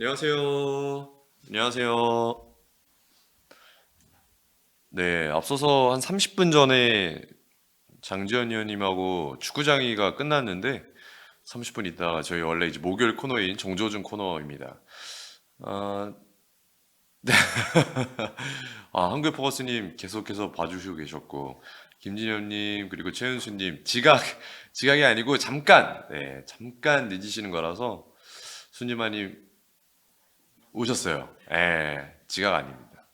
안녕하세요. 안녕하세요. 네, 앞서서 한 30분 전에 장지현 의원님하고 축구장이가 끝났는데 30분 있다가 저희 원래 이제 목요일 코너인 정조준 코너입니다. 아, 한글 포커스님 계속해서 봐주시고 계셨고 김진현님 그리고 최은수님 지각이 아니고 잠깐 늦으시는 거라서 순이마님 오셨어요. 예, 지각 아닙니다.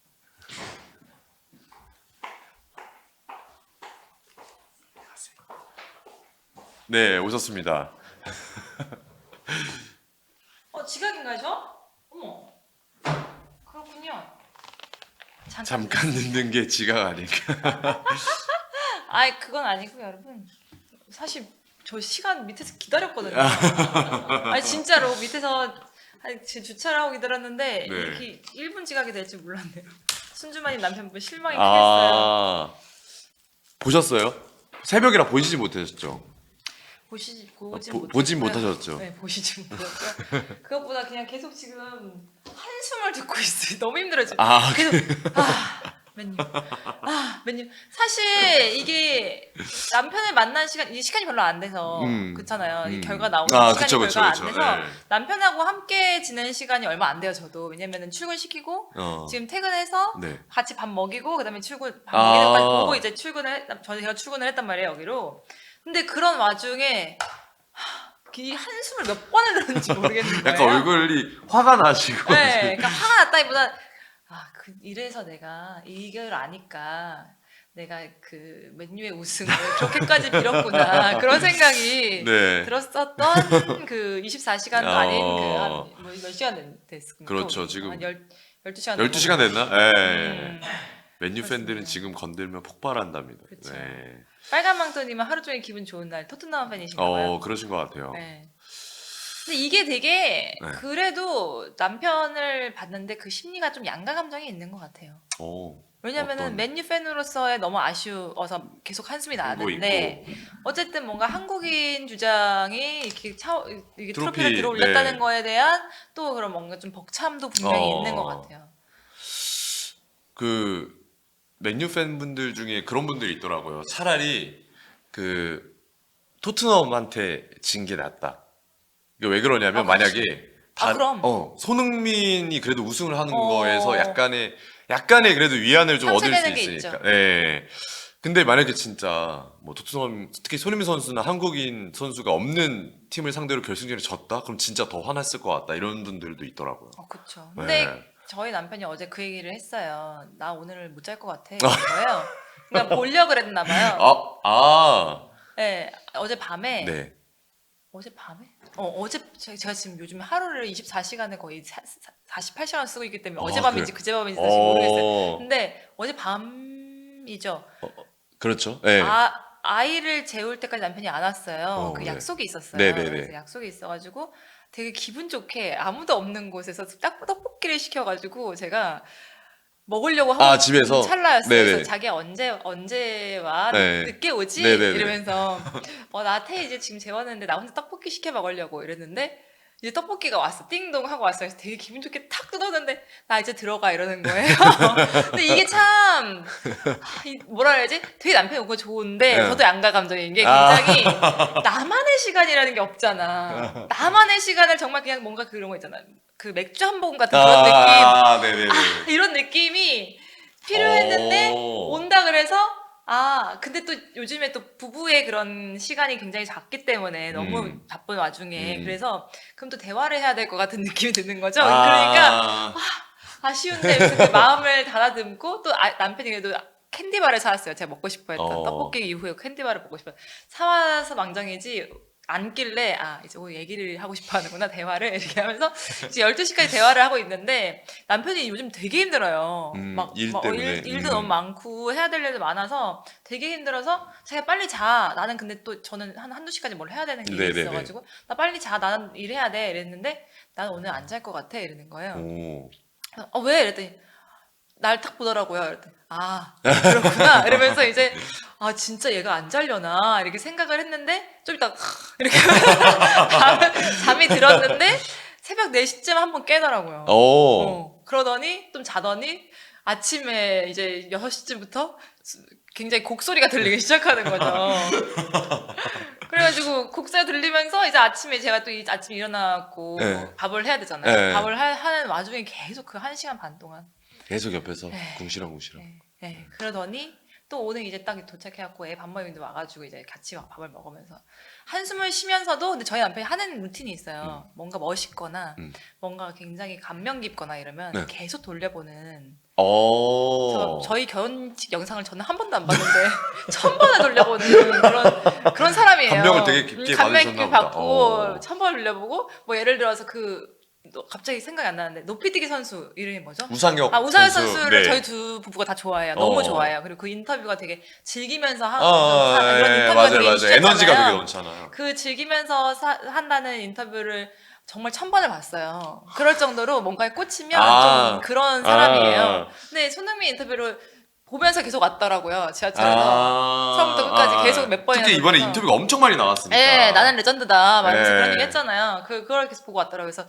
네, 오셨습니다. 지각인가요, 저? 어머, 그렇군요. 잠깐 잠깐 늦었어요. 늦는 게 지각 아닐까? 아이, 그건 아니고 여러분. 사실 저 시간 밑에서 기다렸거든요. 아니 진짜로 밑에서 제 주차를 하고 기다렸는데 네. 이렇게 1분 지각이 될 줄 몰랐네요. 순주마님 남편분 실망이 크겠어요. 아, 보셨어요? 새벽이라 보시지 못하셨죠? 보진 못하셨죠? 네, 보시지 못하셨고요. 그것보다 그냥 계속 지금 한숨을 듣고 있어요. 너무 힘들어요 지금. 아, 계속 맨유, 맨유. 사실 이게 남편을 만난 시간, 이 시간이 별로 안 돼서 그렇잖아요. 이 결과 나오는 시간이 별로 안 돼서 네. 남편하고 함께 지낸 시간이 얼마 안 돼요. 저도 왜냐면은 출근시키고 지금 퇴근해서 네. 같이 밥 먹이고 그다음에 출근 밥 아. 먹이는 것까지 보고 이제 제가 출근을 했단 말이에요 여기로. 근데 그런 와중에 이 한숨을 몇 번을 들었는지 모르겠는 거예요. 약간 얼굴이 화가 나시고. 네, 그러니까 화가 났다기보다 이래서 내가 이걸 아니까 내가 그 맨유의 우승을 그렇게까지 빌었구나 그런 생각이 네. 들었었던 그 24시간도 아닌 몇 시간 됐을까요? 그렇죠, 지금 한 12시간 12시간 됐나? 예. 맨유 그렇습니다. 팬들은 지금 건들면 폭발한답니다. 그쵸. 네. 빨간망토님은 하루 종일 기분 좋은 날 토트넘 팬이신가 봐요. 그러신 것 같아요. 네. 근데 이게 되게 네. 그래도 남편을 봤는데 그 심리가 좀 양가 감정이 있는 것 같아요. 왜냐면은 어떤- 맨유 팬으로서의 너무 아쉬워서 계속 한숨이 나는데 어쨌든 뭔가 한국인 주장이 이게 트로피를 들어올렸다는 네. 거에 대한 또 그런 뭔가 좀 벅참도 분명히 있는 것 같아요. 그 맨유 팬분들 중에 그런 분들이 있더라고요. 차라리 그 토트넘한테 진 게 낫다. 이게 왜 그러냐면 그렇지. 만약에 그럼. 손흥민이 그래도 우승을 하는 어. 거에서 약간의 그래도 위안을 좀 얻을 수 상쇄되는 게 있으니까. 있죠. 예. 근데 만약에 진짜 뭐 토트넘 특히 손흥민 선수나 한국인 선수가 없는 팀을 상대로 결승전에 졌다? 그럼 진짜 더 화났을 것 같다. 이런 분들도 있더라고요. 그렇죠. 근데 네. 저희 남편이 어제 그 얘기를 했어요. 나 오늘 못 잘 것 같아. 거예요. 그러니까 보려고 그랬나 봐요. 네, 어젯밤에 네. 어제 제가 지금 요즘 하루를 24시간을 거의 48시간 쓰고 있기 때문에 아, 어젯밤인지 그래요? 그제밤인지 사실 모르겠어요. 어, 근데 어젯밤이죠. 그렇죠. 네. 아이를 재울 때까지 남편이 안 왔어요. 그 네. 약속이 있었어요. 네네네. 그래서 약속이 있어가지고 되게 기분 좋게 아무도 없는 곳에서 떡볶이를 시켜가지고 제가 먹으려고 하고 집에서? 찰나였어요. 네네. 그래서 자기가 언제 와? 네. 늦게 오지? 네네네. 이러면서 나한테 이제 지금 재웠는데 나 혼자 떡볶이 시켜 먹으려고 이랬는데 이제 떡볶이가 왔어. 띵동 하고 왔어요. 그래서 되게 기분 좋게 탁 뜯었는데 나 이제 들어가 이러는 거예요. 근데 이게 참 뭐라 해야지? 되게 남편이 오고 좋은데 네. 저도 양가 감정인 게 굉장히 나만의 시간이라는 게 없잖아. 나만의 시간을 정말 그냥 뭔가 그런 거 있잖아. 그 맥주 한 모금 같은 그런 느낌. 네네네. 이런 느낌이 필요했는데 온다 그래서 근데 또 요즘에 또 부부의 그런 시간이 굉장히 작기 때문에 너무 바쁜 와중에 그래서 그럼 또 대화를 해야 될 것 같은 느낌이 드는 거죠. 그러니까 아쉬운데 그 마음을 닫아듬고 또 남편이 그래도 캔디바를 사왔어요. 제가 먹고 싶어 했던 떡볶이 이후에 캔디바를 먹고 싶어요. 사와서 망정이지 앉길래 이제 얘기를 하고 싶어 하는구나 대화를 이렇게 하면서 이제 12시까지 대화를 하고 있는데 남편이 요즘 되게 힘들어요. 일 때문에. 일도 너무 많고 해야 될 일도 많아서 되게 힘들어서 자기가 빨리 자. 나는 근데 또 저는 한두 시까지 뭘 해야 되는 게 네네네. 있어가지고 나 빨리 자. 나는 일해야 돼. 이랬는데 나는 오늘 안 잘 것 같아. 이러는 거예요. 왜? 이랬더니 날 탁 보더라고요. 이랬더니 그렇구나. 이러면서 이제 진짜 얘가 안 잘려나 이렇게 생각을 했는데 좀 이따 이렇게 잠이 들었는데 새벽 4시쯤 한번 깨더라고요. 그러더니 좀 자더니 아침에 이제 6시쯤부터 굉장히 곡소리가 들리기 시작하는 거죠. 그래가지고 곡소리 들리면서 이제 아침에 제가 또 아침에 일어나고 네. 밥을 해야 되잖아요. 네. 밥을 하는 와중에 계속 그 1시간 반 동안 계속 옆에서 네. 궁시렁궁시렁. 네. 그러더니 또 오늘 이제 딱 도착해갖고 애 밥 먹이는데 와가지고 이제 같이 밥을 먹으면서 한숨을 쉬면서도 근데 저희 남편이 하는 루틴이 있어요. 뭔가 멋있거나 뭔가 굉장히 감명 깊거나 이러면 네. 계속 돌려보는 어. 저희 결혼식 영상을 저는 한 번도 안 봤는데 1000번을 돌려보는 그런 사람이에요. 감명을 되게 깊게 감명 받으셨나 깊게 보다. 받고 1000번을 돌려보고 뭐 예를 들어서 갑자기 생각이 안 나는데 노피디기 선수 이름이 뭐죠? 우상혁 우상혁 선수를 네. 저희 두 부부가 다 좋아해요. 너무 어. 좋아해요. 그리고 그 인터뷰가 되게 즐기면서 하는 예, 그런 인터뷰가 맞아요, 되게 맞아요. 이슈였잖아요. 에너지가 되게 넘잖아요. 그 즐기면서 한다는 인터뷰를 정말 1000번을 봤어요. 그럴 정도로 뭔가에 꽂히면 좀 그런 사람이에요. 근데 손흥민 인터뷰를 보면서 계속 왔더라고요. 지하철에서. 처음부터 끝까지 계속 몇 번이나 특히 이번에 보면서. 인터뷰가 엄청 많이 나왔으니까. 네, 나는 레전드다. 말면서 네. 그런 얘기 했잖아요. 그걸 계속 보고 왔더라고요. 그래서,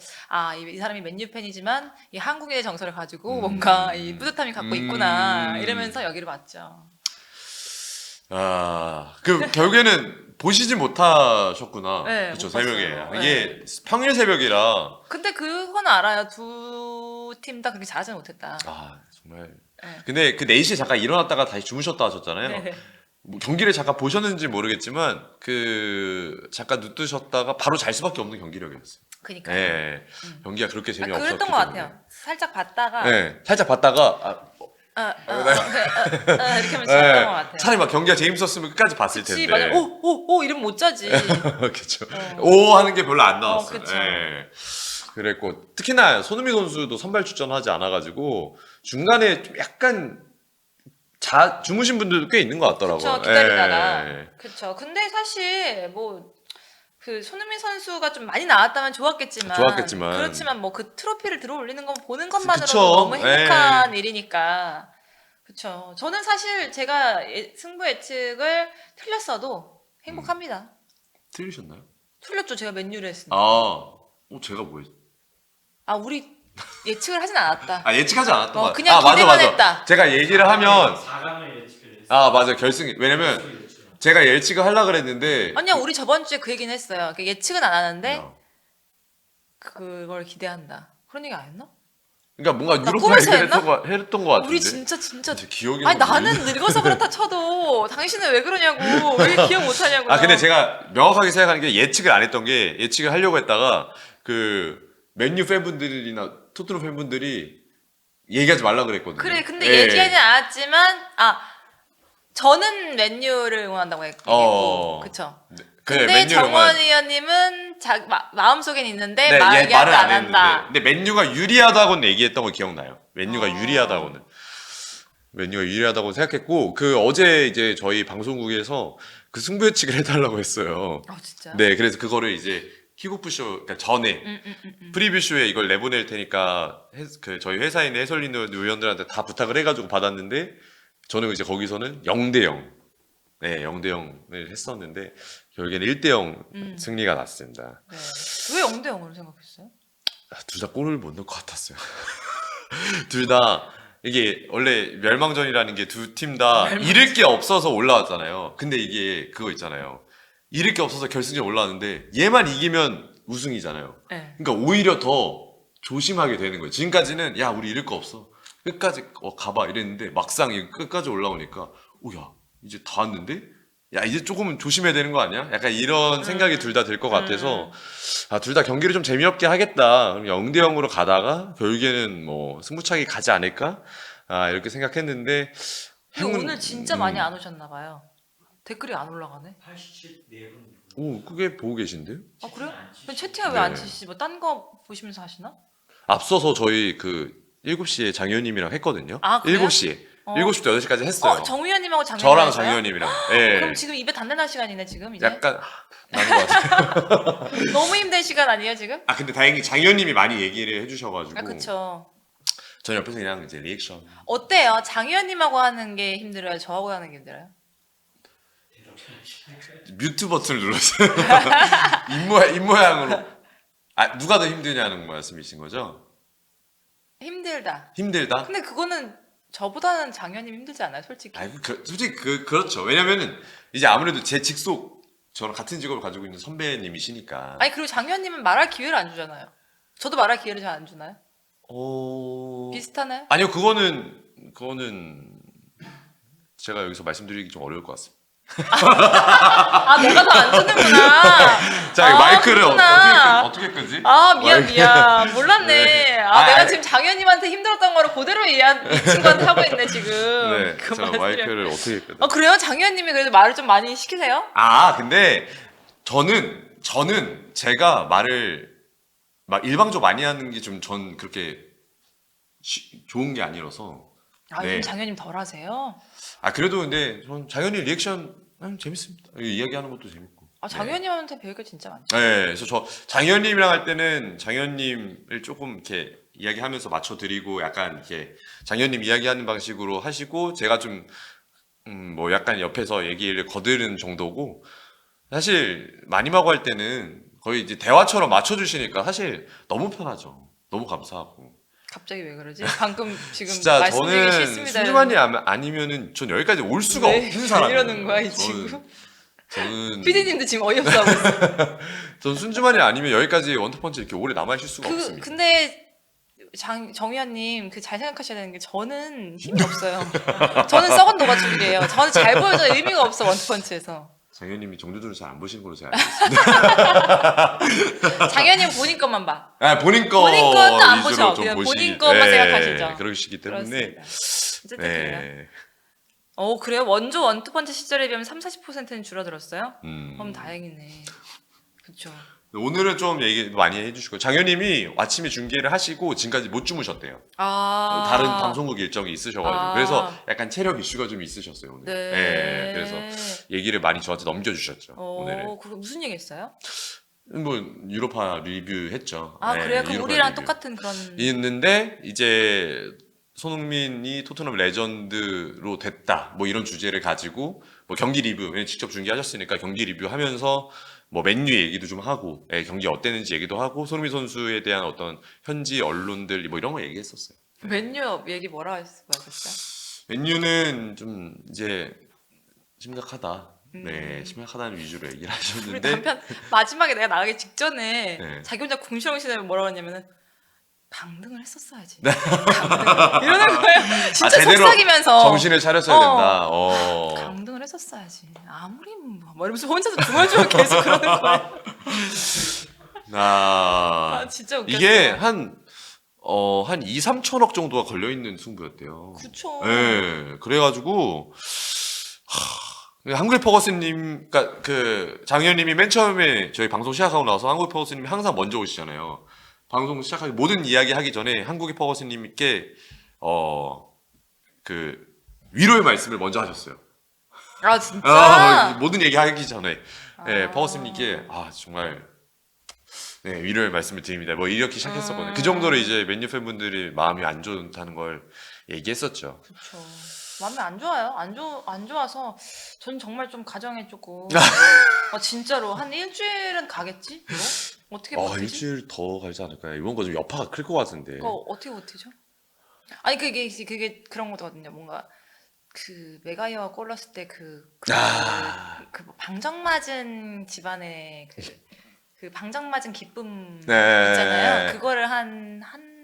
이 사람이 맨유 팬이지만, 이 한국인의 정서를 가지고 뭔가 이 뿌듯함이 갖고 있구나. 이러면서 여기를 왔죠. 결국에는 보시지 못하셨구나. 네, 그렇죠, 못 새벽에. 봤어요. 이게 평일 새벽이라. 근데 그건 알아요. 두 팀 다 그렇게 잘하지는 못했다. 정말. 네. 근데 그 4시에 잠깐 일어났다가 다시 주무셨다 하셨잖아요. 네. 뭐 경기를 잠깐 보셨는지 모르겠지만 잠깐 눈 뜨셨다가 바로 잘 수밖에 없는 경기력이었어요. 그니까요. 네. 경기가 그렇게 재미없었기 그랬던 것 같아요. 살짝 봤다가, 네. 살짝 봤다가 이렇게 하면서 했던 것 같아요. 차라리 막 경기가 재밌었으면 끝까지 봤을 그치, 텐데. 맞아. 오, 이러면 못 자지. 그쵸. 오 하는 게 별로 안 나왔어요. 그쵸. 예. 그랬고 특히나 손흥민 선수도 선발 출전하지 않아가지고 중간에 좀 약간 주무신 분들도 꽤 있는 것 같더라고요. 그쵸, 기다리다가. 예. 그쵸. 근데 사실 그 손흥민 선수가 좀 많이 나왔다면 좋았겠지만, 그렇지만 뭐 그 트로피를 들어 올리는 건 보는 것만으로도 그쵸. 너무 행복한 일이니까. 그쵸. 저는 사실 제가 승부 예측을 틀렸어도 행복합니다. 틀리셨나요? 틀렸죠. 제가 맨유를 했으니까. 제가 뭐 했지? 우리 예측을 하진 않았다. 예측하지 않았던 것 같아요. 그냥 기대만 했다. 제가 얘기를 하면 4강을 예측을 했어요. 맞아 결승 왜냐면 제가 예측을 하려고 그랬는데 아니야, 우리 저번 주에 그 얘기는 했어요. 예측은 안 하는데 야. 그걸 기대한다. 그런 얘기 안 했나? 그러니까 뭔가 나 유로파 꿈에서 얘기를 했나? 했던 것 같은데. 우리 진짜 기억이 나는 늙어서 그렇다 쳐도 당신은 왜 그러냐고. 왜 기억 못 하냐고요. 근데 제가 명확하게 생각하는 게 예측을 안 했던 게 예측을 하려고 했다가 그 맨유 팬분들이나 토트넘 팬분들이 얘기하지 말라 그랬거든요. 그래, 근데 예. 얘기하진 않았지만 저는 맨유를 응원한다고 했고 그쵸. 그래, 근데 맨유를 정원 의원님은 마음속엔 있는데 네, 말을 말은 안 했는데. 한다. 근데 맨유가 유리하다고는 얘기했던 거 기억나요. 맨유가 유리하다고는. 맨유가 유리하다고 생각했고 어제 이제 저희 방송국에서 그 승부 예측을 해달라고 했어요. 진짜? 네, 그래서 그거를 이제 킥오프쇼 그러니까 전에 프리뷰쇼에 이걸 내보낼 테니까 저희 회사에 있는 해설위원 의원들한테 다 부탁을 해가지고 받았는데 저는 이제 거기서는 0대0 네 0대0을 했었는데 결국에는 1대0 승리가 났습니다. 네. 왜 0대0으로 생각했어요? 둘 다 골을 못 넣을 것 같았어요. 둘 다 이게 원래 멸망전이라는 게 두 팀 다 잃을 게 없어서 올라왔잖아요. 근데 이게 그거 있잖아요. 잃을 게 없어서 결승전 올라왔는데 얘만 이기면 우승이잖아요. 네. 그러니까 오히려 더 조심하게 되는 거예요. 지금까지는 야 우리 잃을 거 없어. 끝까지 가봐 이랬는데 막상 끝까지 올라오니까 야 이제 다 왔는데 야 이제 조금은 조심해야 되는 거 아니야? 약간 이런 생각이 둘 다 들 것 같아서 둘 다 경기를 좀 재미없게 하겠다. 그럼 0대0으로 가다가 결국에는 뭐 승부차기 가지 않을까? 이렇게 생각했는데 근데 오늘 진짜 많이 안 오셨나 봐요. 댓글이 안 올라가네. 84분. 오 그게 보고 계신데요? 그래요? 그럼 채팅을 왜 안 네. 치시지? 뭐 딴 거 보시면서 하시나? 앞서서 저희 7시에 장 의원님이랑 했거든요. 그래요? 7시에. 7시부터 8시까지 했어요. 정 의원님하고 장 저랑 의원님이랑 장 했어요? 의원님이랑. 예. 그럼 지금 입에 담내 날 시간이네 지금 이제. 약간 나는 것 같아요. 너무 힘든 시간 아니에요 지금? 근데 다행히 장 의원님이 많이 얘기를 해주셔가지고. 그쵸. 저는 옆에서 그냥 이제 리액션. 어때요? 장 의원님하고 하는 게 힘들어요? 저하고 하는 게 힘들어요? 뮤트 버튼을 눌렀어요. 입모양으로. 아, 누가 더 힘드냐는 말씀이신 거죠? 힘들다. 힘들다? 근데 그거는 저보다는 장현님 힘들지 않아요, 솔직히? 아니, 솔직히 그렇죠. 왜냐면은 이제 아무래도 제 직속 저랑 같은 직업을 가지고 있는 선배님이시니까. 아니 그리고 장현님은 말할 기회를 안 주잖아요. 저도 말할 기회를 잘 안 주나요? 비슷하나요? 아니요, 그거는 제가 여기서 말씀드리기 좀 어려울 것 같습니다. 아 내가 더 안 주는구나. 자, 아, 마이크를 그렇구나. 어떻게 끄지? 아 미안 몰랐네. 네. 아 내가 아니. 지금 장현님한테 힘들었던 거를 그대로 이 친구한테 하고 있네 지금. 네, 그 제가 말씀을. 마이크를 어떻게 끄나? 아 그래요? 장현님이 그래도 말을 좀 많이 시키세요? 아, 근데 저는 제가 말을 막 일방적으로 많이 하는 게 좀 전 그렇게 좋은 게 아니라서. 아 네. 요즘 장현님 덜 하세요? 아, 그래도 근데 전 장현이 리액션 재밌습니다. 이야기하는 것도 재밌고. 아 장현님한테 배울 게 진짜 많죠. 네, 그래서 저 장현님이랑 할 때는 장현님을 조금 이렇게 이야기하면서 맞춰드리고 약간 이렇게 장현님 이야기하는 방식으로 하시고 제가 좀 뭐 약간 옆에서 얘기를 거드는 정도고 사실 마님하고 할 때는 거의 이제 대화처럼 맞춰주시니까 사실 너무 편하죠. 너무 감사하고. 갑자기 왜 그러지? 방금 지금 진짜 말씀드리기 저는 싫습니다. 순주만이 아니면은 전 여기까지 올 수가 네, 없는 사람이에요. 이러는 거야 이 친구? 저는 피디님도 지금 어이없어 하고 있어. 전 순주만이 아니면 여기까지 원투펀치 이렇게 오래 남아 있을 수가 없습니다. 근데 정의원님 그 잘 생각하셔야 되는 게 저는 힘이 없어요. 저는 썩은 녹아죽이에요. 저는 잘 보여도 의미가 없어 원투펀치에서. 장현님이 정조준을 잘 안 보시는 걸로 제가 알고 있습니다. 장현님 본인 것만 봐. 아, 본인 거 본인 것도 안 위주로 보셔. 좀 그냥 보시기- 본인 것만 네, 생각하시죠. 그러시기 때문에 그렇습니다. 어쨌든 그래요. 네. 그래요? 원조 원투펀치 시절에 비하면 30-40%는 줄어들었어요? 음. 그럼 다행이네. 그쵸. 오늘은 좀 얘기 많이 해주시고 장현님이 아침에 중계를 하시고 지금까지 못 주무셨대요. 아. 다른 방송국 일정이 있으셔가지고 아. 그래서 약간 체력 이슈가 좀 있으셨어요 오늘. 네. 그래서 얘기를 많이 저한테 넘겨주셨죠 오늘은. 그거 무슨 얘기 했어요? 뭐 유로파 리뷰했죠. 아, 네, 그래요? 그럼 유로파 우리랑 리뷰. 똑같은 그런. 있는데 이제 손흥민이 토트넘 레전드로 됐다 뭐 이런 주제를 가지고 뭐 경기 리뷰 직접 중계하셨으니까 경기 리뷰하면서 뭐 맨유 얘기도 좀 하고 경기 어땠는지 얘기도 하고 손흥민 선수에 대한 어떤 현지 언론들 뭐 이런 거 얘기했었어요. 맨유 얘기 뭐라 했어요? 맨유는 좀 이제 심각하다. 음. 네, 심각하다는 위주로 얘기를 우리 하셨는데 남편 마지막에 내가 나가기 직전에 네. 자기 혼자 궁시렁시렁 뭐라고 했냐면은 강등을 했었어야지. 강등. 이러는 거예요. 진짜 제대로 속삭이면서. 정신을 차렸어야 어. 된다. 강등을 했었어야지. 아무리 뭐 이러면서 혼자서 중얼중얼 계속 그러는 거예요. 아 진짜 웃겼어. 이게 한 2-3천억 정도가 걸려있는 승부였대요. 그쵸. 네, 그래가지고, 한국의 퍼거슨님, 그니까 그, 장현님이 맨 처음에 저희 방송 시작하고 나서 한국의 퍼거슨님이 항상 먼저 오시잖아요. 방송 시작하기, 모든 이야기 하기 전에 한국의 퍼거슨님께, 그, 위로의 말씀을 먼저 하셨어요. 아 진짜. 모든 얘기 하기 전에. 네, 아. 퍼거슨님께, 정말, 네, 위로의 말씀을 드립니다. 뭐 이렇게 시작했었거든요. 그 정도로 이제 맨유 팬분들이 마음이 안 좋다는 걸 얘기했었죠. 그렇죠. 마음이 안 좋아요. 안 좋아서 저는 정말 좀 가정에 조금 진짜로 한 일주일은 가겠지? 이거? 어떻게 버티지? 일주일 더 가지 않을까요? 이번 거 좀 여파가 클 것 같은데. 그거 어떻게 버티죠? 아니 그게 그런 거거든요. 뭔가 그 메가이어가 골 넣었을 때 그 방정 맞은 집안의 그 방정 맞은 기쁨 네. 있잖아요. 그거를 한 한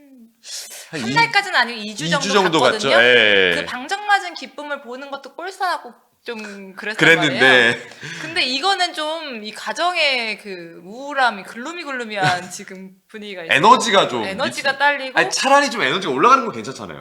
달까지는 아니고 2주 2주 정도 갔죠. 갔거든요. 예. 그 방정 맞은 기쁨을 보는 것도 꼴싸하고 좀 그랬단 그랬는데 말이에요. 근데 이거는 좀 이 가정의 그 우울함이 글루미글루미한 지금 분위기가 있어요. 에너지가 좀 에너지가 딸리고. 아니, 차라리 좀 에너지가 올라가는 건 괜찮잖아요.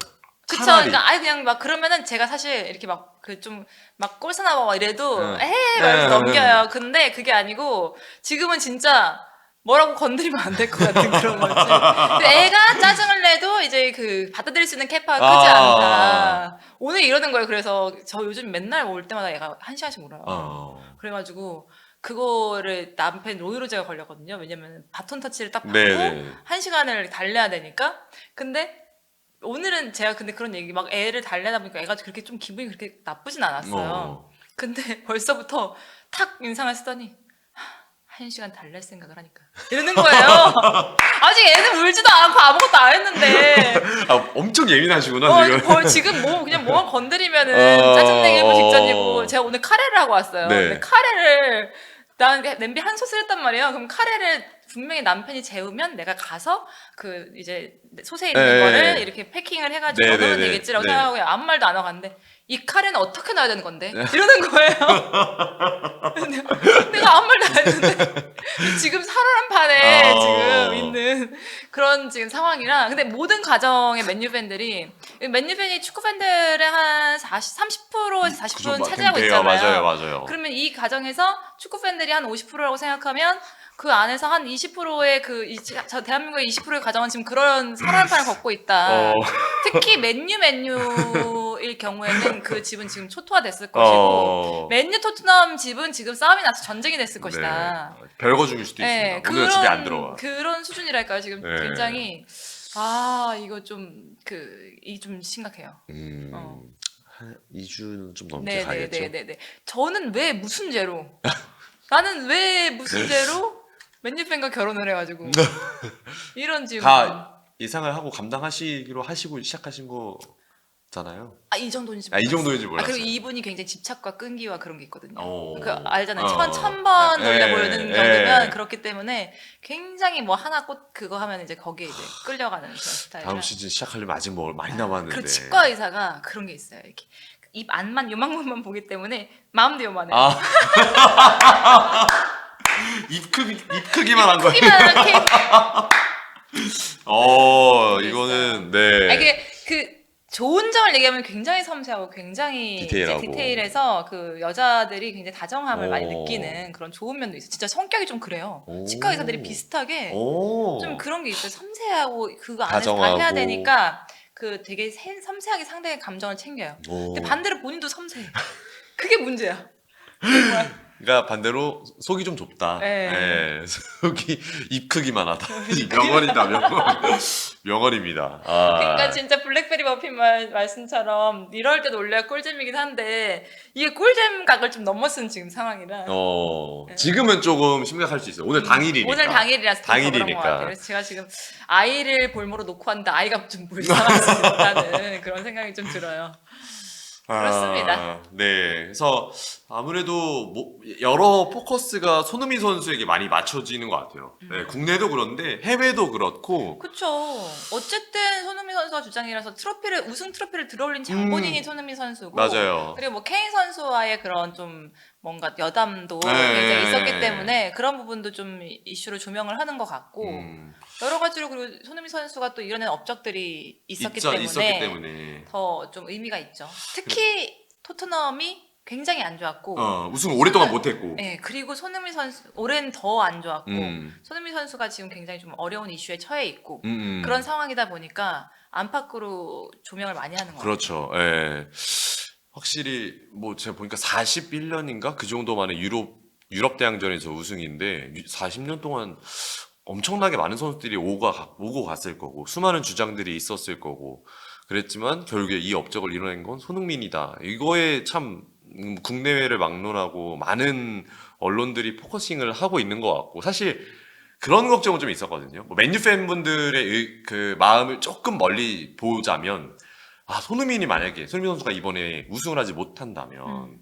그쵸. 차라리. 그러니까 아예 그냥 막 그러면은 제가 사실 이렇게 막 그 좀 막 꼴싸나봐 막 이래도 응. 말면서 응, 넘겨요. 근데 그게 아니고 지금은 진짜 뭐라고 건드리면 안 될 것 같은 그런 거지. 그 애가 짜증을 내도 이제 그 받아들일 수 있는 캐파가 크지 않다. 오늘 이러는 거예요. 그래서 저 요즘 맨날 올 때마다 애가 1시간씩 울어요. 그래가지고 그거를 남편 노이로제가 걸렸거든요. 왜냐면 바톤 터치를 딱 받고 네네. 1시간을 달래야 되니까. 근데 오늘은 제가 근데 그런 얘기 막 애를 달래다 보니까 애가 그렇게 좀 기분이 그렇게 나쁘진 않았어요. 근데 벌써부터 탁 인상을 쓰더니 1시간 달랠 생각을 하니까 이러는 거예요. 아직 애는 울지도 않고 아무것도 안 했는데 아, 엄청 예민하시구나 지금. 거의 지금 그냥 뭐만 건드리면은 짜증내기 일보 직전이고 제가 오늘 카레를 하고 왔어요. 네. 근데 카레를 난 냄비 한 솥을 했단 말이에요. 그럼 카레를 분명히 남편이 재우면 내가 가서 그 이제 솥에 있는 네. 거를 이렇게 패킹을 해가지고 네, 넣으면 네, 되겠지라고 네. 생각하고 아무 말도 안 하고 갔는데 이 카레는 어떻게 넣어야 되는 건데? 이러는 거예요. 내가 아무 말도 안 했는데 지금 살얼음판에 지금 있는 그런 지금 상황이라 근데 모든 가정의 맨유 팬들이 맨유 팬이 축구 팬들의 한 30%에서 40%는 차지하고 돼요. 있잖아요. 맞아요. 그러면 이 가정에서 축구 팬들이 한 50%라고 생각하면 그 안에서 한 20%의 저 대한민국의 20%의 가정은 지금 그런 살얼음판을 걷고 있다. 특히 맨유일 경우에는 그 집은 지금 초토화됐을 것이고 맨유 토트넘 집은 지금 싸움이 나서 전쟁이 됐을 것이다. 네. 별거 중일 수도 네, 있습니다. 오늘 집에 안 들어와. 그런 수준이랄까요. 지금 네. 굉장히 이거 좀 심각해요. 한 2주는 좀 넘게 가겠죠. 네네네네. 저는 왜 무슨 죄로? 나는 왜 무슨 죄로 맨유 팬과 결혼을 해가지고 이런 질문. 다 예상을 하고 감당하시기로 하시고 시작하신 거잖아요. 이 정도인지 이 정도인지 몰랐어요. 그리고 이분이 굉장히 집착과 끈기와 그런 게 있거든요. 오. 그 알잖아요. 어. 1000번 놀려보는 정도면 예. 그렇기 때문에 굉장히 뭐 하나 꽃 그거 하면 이제 거기에 이제 끌려가는 그런 스타일이라. 다음 시즌 시작하려면 아직 뭐 많이 남았는데. 그리고 치과 의사가 그런 게 있어요. 이렇게 입 안만 요만큼만 보기 때문에 마음도 요만해요. 입 크기만 한 거예요. 크기만 이렇게. 이거는 네. 이게 그 좋은 점을 얘기하면 굉장히 섬세하고 굉장히 디테일하고. 이제 디테일해서 그 여자들이 굉장히 다정함을 많이 오. 느끼는 그런 좋은 면도 있어요. 진짜 성격이 좀 그래요. 오. 치과 의사들이 비슷하게 오. 좀 그런 게 있어요. 섬세하고 그거 안에서 다정하고. 다 해야 되니까 그 되게 섬세하게 상대의 감정을 챙겨요. 오. 근데 반대로 본인도 섬세해. 그게 문제야. 정말. 그러니까 반대로 속이 좀 좁다. 네. 예, 속이 입 크기만 하다. 명언이다, 명언. 명언입니다. 그러니까 진짜 블랙베리 머핀 말씀처럼 이럴 때 놀려야 꿀잼이긴 한데 이게 꿀잼 각을 좀 넘어선 지금 상황이라 네. 지금은 조금 심각할 수 있어요. 오늘 당일이니까. 오늘 당일이라서 더 그런 것 당일이니까. 같아요. 그래서 제가 지금 아이를 볼모로 놓고 왔는데 아이가 좀 불쌍할 수 있다는 그런 생각이 좀 들어요. 그렇습니다. 네. 그래서 아무래도 여러 포커스가 손흥민 선수에게 많이 맞춰지는 것 같아요. 네, 국내도 그런데 해외도 그렇고. 그렇죠. 어쨌든 손흥민 선수가 주장이라서 우승 트로피를 들어올린 장본인이 손흥민 선수고. 맞아요. 그리고 뭐 케인 선수와의 그런 좀 뭔가 여담도 네. 굉장히 있었기 때문에 그런 부분도 좀 이슈로 조명을 하는 것 같고 여러 가지로 그리고 손흥민 선수가 또 이뤄낸 업적들이 있었기 때문에 더 좀 의미가 있죠. 특히 토트넘이 굉장히 안 좋았고 우승을 오랫동안 못했고. 네, 그리고 손흥민 선수 올해는 더 안 좋았고 손흥민 선수가 지금 굉장히 좀 어려운 이슈에 처해 있고 그런 상황이다 보니까 안팎으로 조명을 많이 하는 거예요. 그렇죠. 예. 확실히 뭐 제가 보니까 41년인가 그 정도 만에 유럽 대항전에서 우승인데 40년 동안 엄청나게 많은 선수들이 오고 갔을 거고 수많은 주장들이 있었을 거고 그랬지만 결국에 이 업적을 이뤄낸 건 손흥민이다. 이거에 참 국내외를 막론하고 많은 언론들이 포커싱을 하고 있는 것 같고 사실 그런 걱정은 좀 있었거든요. 뭐 맨유 팬분들의 그 마음을 조금 멀리 보자면 손흥민 선수가 이번에 우승을 하지 못한다면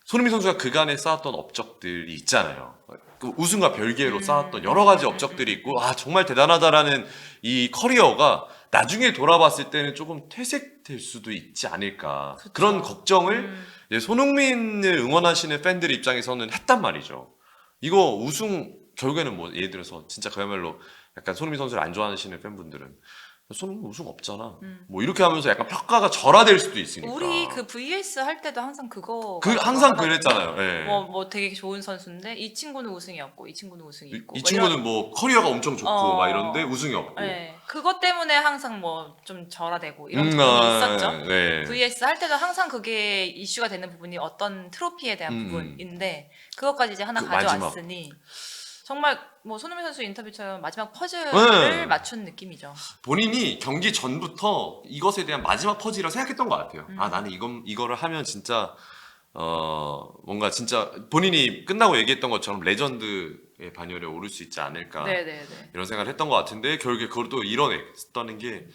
손흥민 선수가 그간에 쌓았던 업적들이 있잖아요. 그 우승과 별개로 쌓았던 여러 가지 업적들이 있고 정말 대단하다라는 이 커리어가 나중에 돌아봤을 때는 조금 퇴색될 수도 있지 않을까. 그쵸. 그런 걱정을 이제 손흥민을 응원하시는 팬들 입장에서는 했단 말이죠. 이거 우승 결국에는 뭐 예를 들어서 진짜 그야말로 약간 손흥민 선수를 안 좋아하시는 팬분들은 손흥민 우승 없잖아. 뭐 이렇게 하면서 약간 평가가 절하될 수도 있으니까. 우리 그 VS 할 때도 항상 그거 항상 그랬잖아요. 예. 뭐 되게 좋은 선수인데 이 친구는 우승이었고 이 친구는 우승이 있고 이 뭐 친구는 이런, 뭐 커리어가 엄청 좋고 막 이런데 우승이 없고. 네, 그것 때문에 항상 뭐 좀 절하되고 이런 부분이 있었죠. 네. VS 할 때도 항상 그게 이슈가 되는 부분이 어떤 트로피에 대한 부분인데 그것까지 이제 하나 가져왔으니 정말 뭐 손흥민 선수 인터뷰처럼 마지막 퍼즐을 맞춘 느낌이죠. 본인이 경기 전부터 이것에 대한 마지막 퍼즐이라고 생각했던 것 같아요. 나는 이거를 하면 진짜 뭔가 진짜 본인이 끝나고 얘기했던 것처럼 레전드의 반열에 오를 수 있지 않을까 네네네. 이런 생각을 했던 것 같은데 결국에 그걸 또 이뤄냈다는 게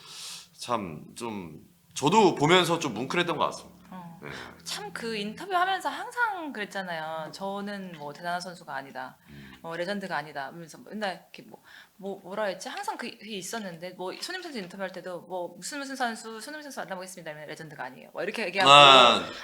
참 좀 저도 보면서 좀 뭉클했던 것 같습니다. 네. 참 그 인터뷰하면서 항상 그랬잖아요. 저는 뭐 대단한 선수가 아니다, 레전드가 아니다. 하면서 맨날 이렇게 뭐라 했지? 항상 그게 있었는데 뭐 손흥민 선수 인터뷰할 때도 뭐 무슨 선수 손흥민 선수 만나보겠습니다. 이러면 레전드가 아니에요. 뭐 이렇게 얘기하고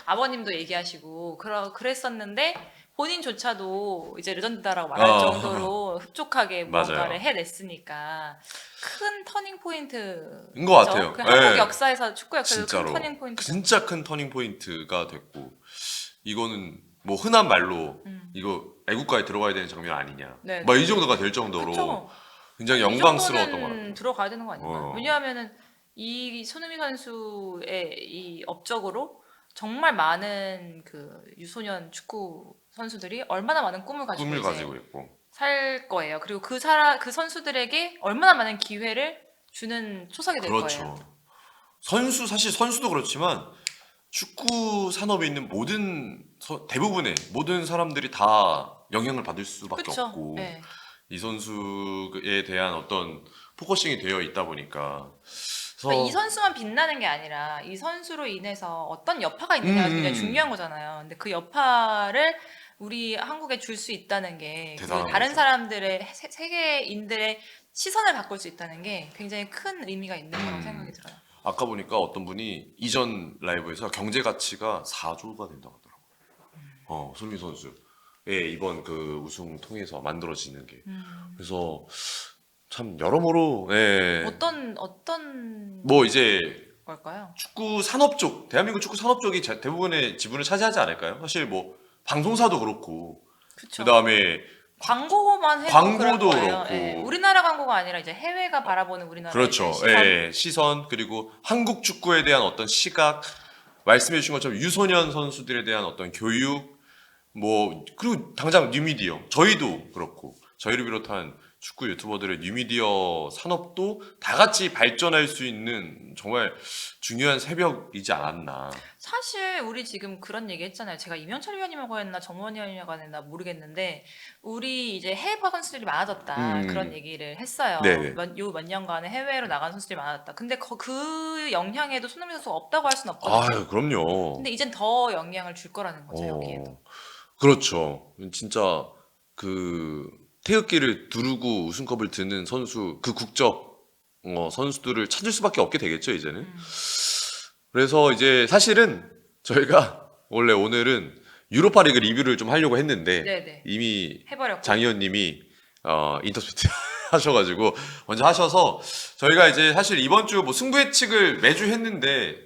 아버님도 얘기하시고 그랬었는데 본인조차도 이제 레전드다라고 말할 정도로 흡족하게 맞아요. 무언가를 해냈으니까 큰 터닝 포인트인 것 같아요. 그 한국 네. 역사에서 축구 역사에서 큰 진짜로 터닝 포인트. 진짜 큰 터닝 포인트가 됐고 이거는 뭐 흔한 말로 이거 애국가에 들어가야 되는 장면 아니냐 네, 막 네. 이 정도가 될 정도로 그쵸. 굉장히 이 영광스러웠던 것 정도는 같아요. 들어가야 되는 거 아닌가요? 어. 왜냐하면은 이 손흥민 선수의 이 업적으로 정말 많은 그 유소년 축구 선수들이 얼마나 많은 꿈을 가지고 꿈을 이제 가지고 있고 살 거예요. 그리고 그 선수들에게 얼마나 많은 기회를 주는 초석이 될 그렇죠. 거예요. 사실 선수도 그렇지만 축구 산업에 있는 대부분의 모든 사람들이 다 영향을 받을 수밖에 그쵸? 없고 네. 이 선수에 대한 어떤 포커싱이 되어 있다 보니까 그러니까 이 선수만 빛나는 게 아니라 이 선수로 인해서 어떤 여파가 있느냐가 굉장히 중요한 거잖아요. 근데 그 여파를 우리 한국에 줄 수 있다는 게 그리고 대단한 다른 거죠. 사람들의 세계인들의 시선을 바꿀 수 있다는 게 굉장히 큰 의미가 있는 거라고 생각이 들어요. 아까 보니까 어떤 분이 이전 라이브에서 경제 가치가 4조가 된다고 하더라고요. 손흥민 선수의 이번 그 우승 통해서 만들어지는 게. 그래서 참 여러모로 어떤 뭐 이제 걸까요? 축구 산업 쪽, 대한민국 축구 산업 쪽이 대부분의 지분을 차지하지 않을까요? 사실 뭐 방송사도 그렇고 그쵸. 그다음에 광고만 해도 광고도 그럴 거예요. 그렇고. 예. 우리나라 광고가 아니라 이제 해외가 바라보는 우리나라의 그렇죠. 시선. 예, 시선 그리고 한국 축구에 대한 어떤 시각 말씀해 주신 것처럼 유소년 선수들에 대한 어떤 교육 뭐 그리고 당장 뉴미디어 저희도 그렇고 저희를 비롯한 축구 유튜버들의 뉴미디어 산업도 다 같이 발전할 수 있는 정말 중요한 새벽이지 않았나. 사실 우리 지금 그런 얘기 했잖아요. 제가 이명철 위원님하고 했나 정원 위원님하고 했나 모르겠는데 우리 이제 해외 선수들이 많아졌다 그런 얘기를 했어요. 네네. 몇 년간에 해외로 나간 선수들이 많아졌다. 근데 그 영향에도 손흥민 선수가 없다고 할 수는 없거든요. 아유, 그럼요. 근데 이젠 더 영향을 줄 거라는 거죠, 여기에도. 그렇죠. 진짜 그 태극기를 두르고 우승컵을 드는 선수, 그 국적 선수들을 찾을 수밖에 없게 되겠죠, 이제는. 그래서 이제 사실은 저희가 원래 오늘은 유로파리그 리뷰를 좀 하려고 했는데 네네. 이미 해버렸고. 장 의원님이 인터셉트 하셔가지고 먼저 하셔서 저희가 이제 사실 이번 주 뭐 승부 예측을 매주 했는데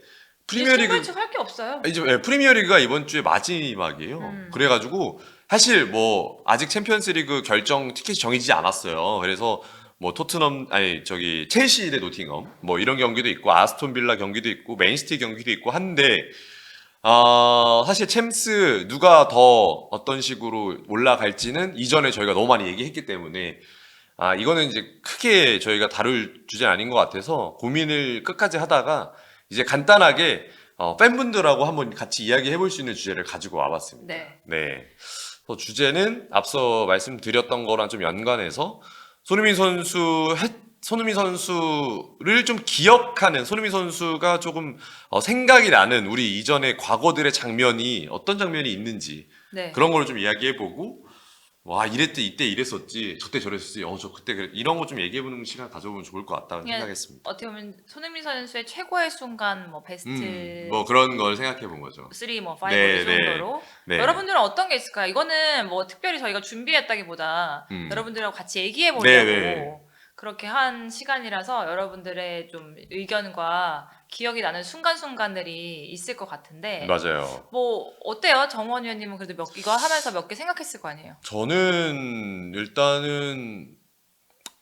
프리미어리그 할게 없어요. 이제 프리미어리그가 이번 주에 마지막이에요. 그래가지고 사실 뭐 아직 챔피언스리그 결정 티켓이 정해지지 않았어요. 그래서 뭐 첼시 대 노팅엄 뭐 이런 경기도 있고 아스톤 빌라 경기도 있고 맨시티 경기도 있고 한데 사실 챔스 누가 더 어떤 식으로 올라갈지는 이전에 저희가 너무 많이 얘기했기 때문에 이거는 이제 크게 저희가 다룰 주제는 아닌 것 같아서 고민을 끝까지 하다가 이제 간단하게 팬분들하고 한번 같이 이야기해 볼 수 있는 주제를 가지고 와봤습니다. 네. 네. 주제는 앞서 말씀드렸던 거랑 좀 연관해서 손흥민 선수를 좀 기억하는 손흥민 선수가 조금 생각이 나는 우리 이전의 과거들의 장면이 어떤 장면이 있는지 네. 그런 걸 좀 이야기해 보고 와 이때 이랬었지 저때 저랬었지 저 그때 그래 이런 거 좀 얘기해보는 시간 가져보면 좋을 것 같다는 그냥 생각했습니다. 어떻게 보면 손흥민 선수의 최고의 순간 뭐 베스트 뭐 그런 걸 생각해 본 거죠. 3, 뭐 5 네, 이 정도로 네. 여러분들은 어떤 게 있을까요? 이거는 뭐 특별히 저희가 준비했다기보다 여러분들하고 같이 얘기해 보려고 네. 그렇게 한 시간이라서 여러분들의 좀 의견과 기억이 나는 순간순간들이 있을 것 같은데 맞아요. 뭐 어때요? 정원 위원님은 그래도 이거 하면서 몇 개 생각했을 거 아니에요? 저는 일단은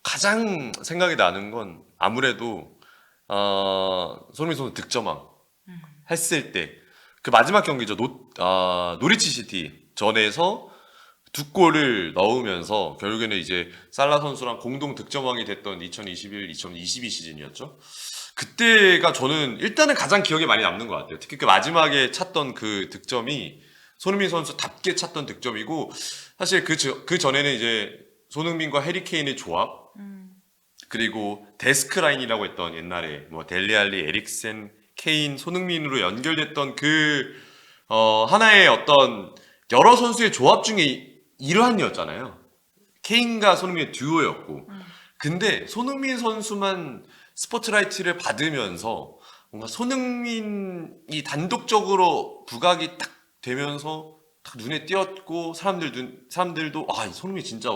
가장 생각이 나는 건 아무래도 손흥민 선수 득점왕 했을 때 그 마지막 경기죠. 노리치 시티 전에서 두 골을 넣으면서 결국에는 이제 살라 선수랑 공동 득점왕이 됐던 2021-2022 시즌이었죠. 그때가 저는 일단은 가장 기억에 많이 남는 것 같아요. 특히 그 마지막에 찼던 그 득점이 손흥민 선수답게 찼던 득점이고 사실 그 전에는 이제 손흥민과 해리 케인의 조합 그리고 데스크 라인이라고 했던 옛날에 뭐 델리알리, 에릭센, 케인, 손흥민으로 연결됐던 하나의 어떤 여러 선수의 조합 중에 일환이었잖아요. 케인과 손흥민의 듀오였고 근데 손흥민 선수만 스포트라이트를 받으면서 뭔가 손흥민이 단독적으로 부각이 딱 되면서 딱 눈에 띄었고 사람들도 아, 이 손흥민 진짜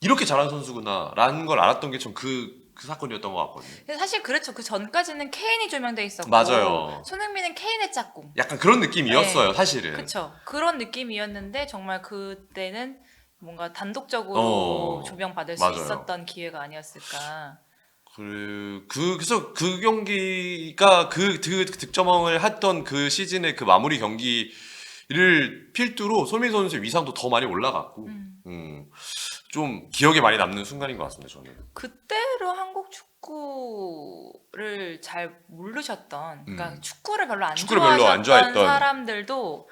이렇게 잘하는 선수구나라는 걸 알았던 게 전 그 사건이었던 것 같거든요. 근데 사실 그렇죠. 그 전까지는 케인이 조명돼 있었고 맞아요. 손흥민은 케인의 짝꿍. 약간 그런 느낌이었어요, 네. 사실은. 그렇죠. 그런 느낌이었는데 정말 그때는 뭔가 단독적으로 조명받을 수 맞아요. 있었던 기회가 아니었을까. 그래서 그 경기가 그 득점왕을 했던 그 시즌의 그 마무리 경기를 필두로 손흥민 선수의 위상도 더 많이 올라갔고, 좀 기억에 많이 남는 순간인 것 같습니다, 저는. 그때로 한국 축구를 잘 모르셨던, 그러니까 축구를 별로 안 축구를 별로 안 좋아하셨던 좋아했던. 사람들도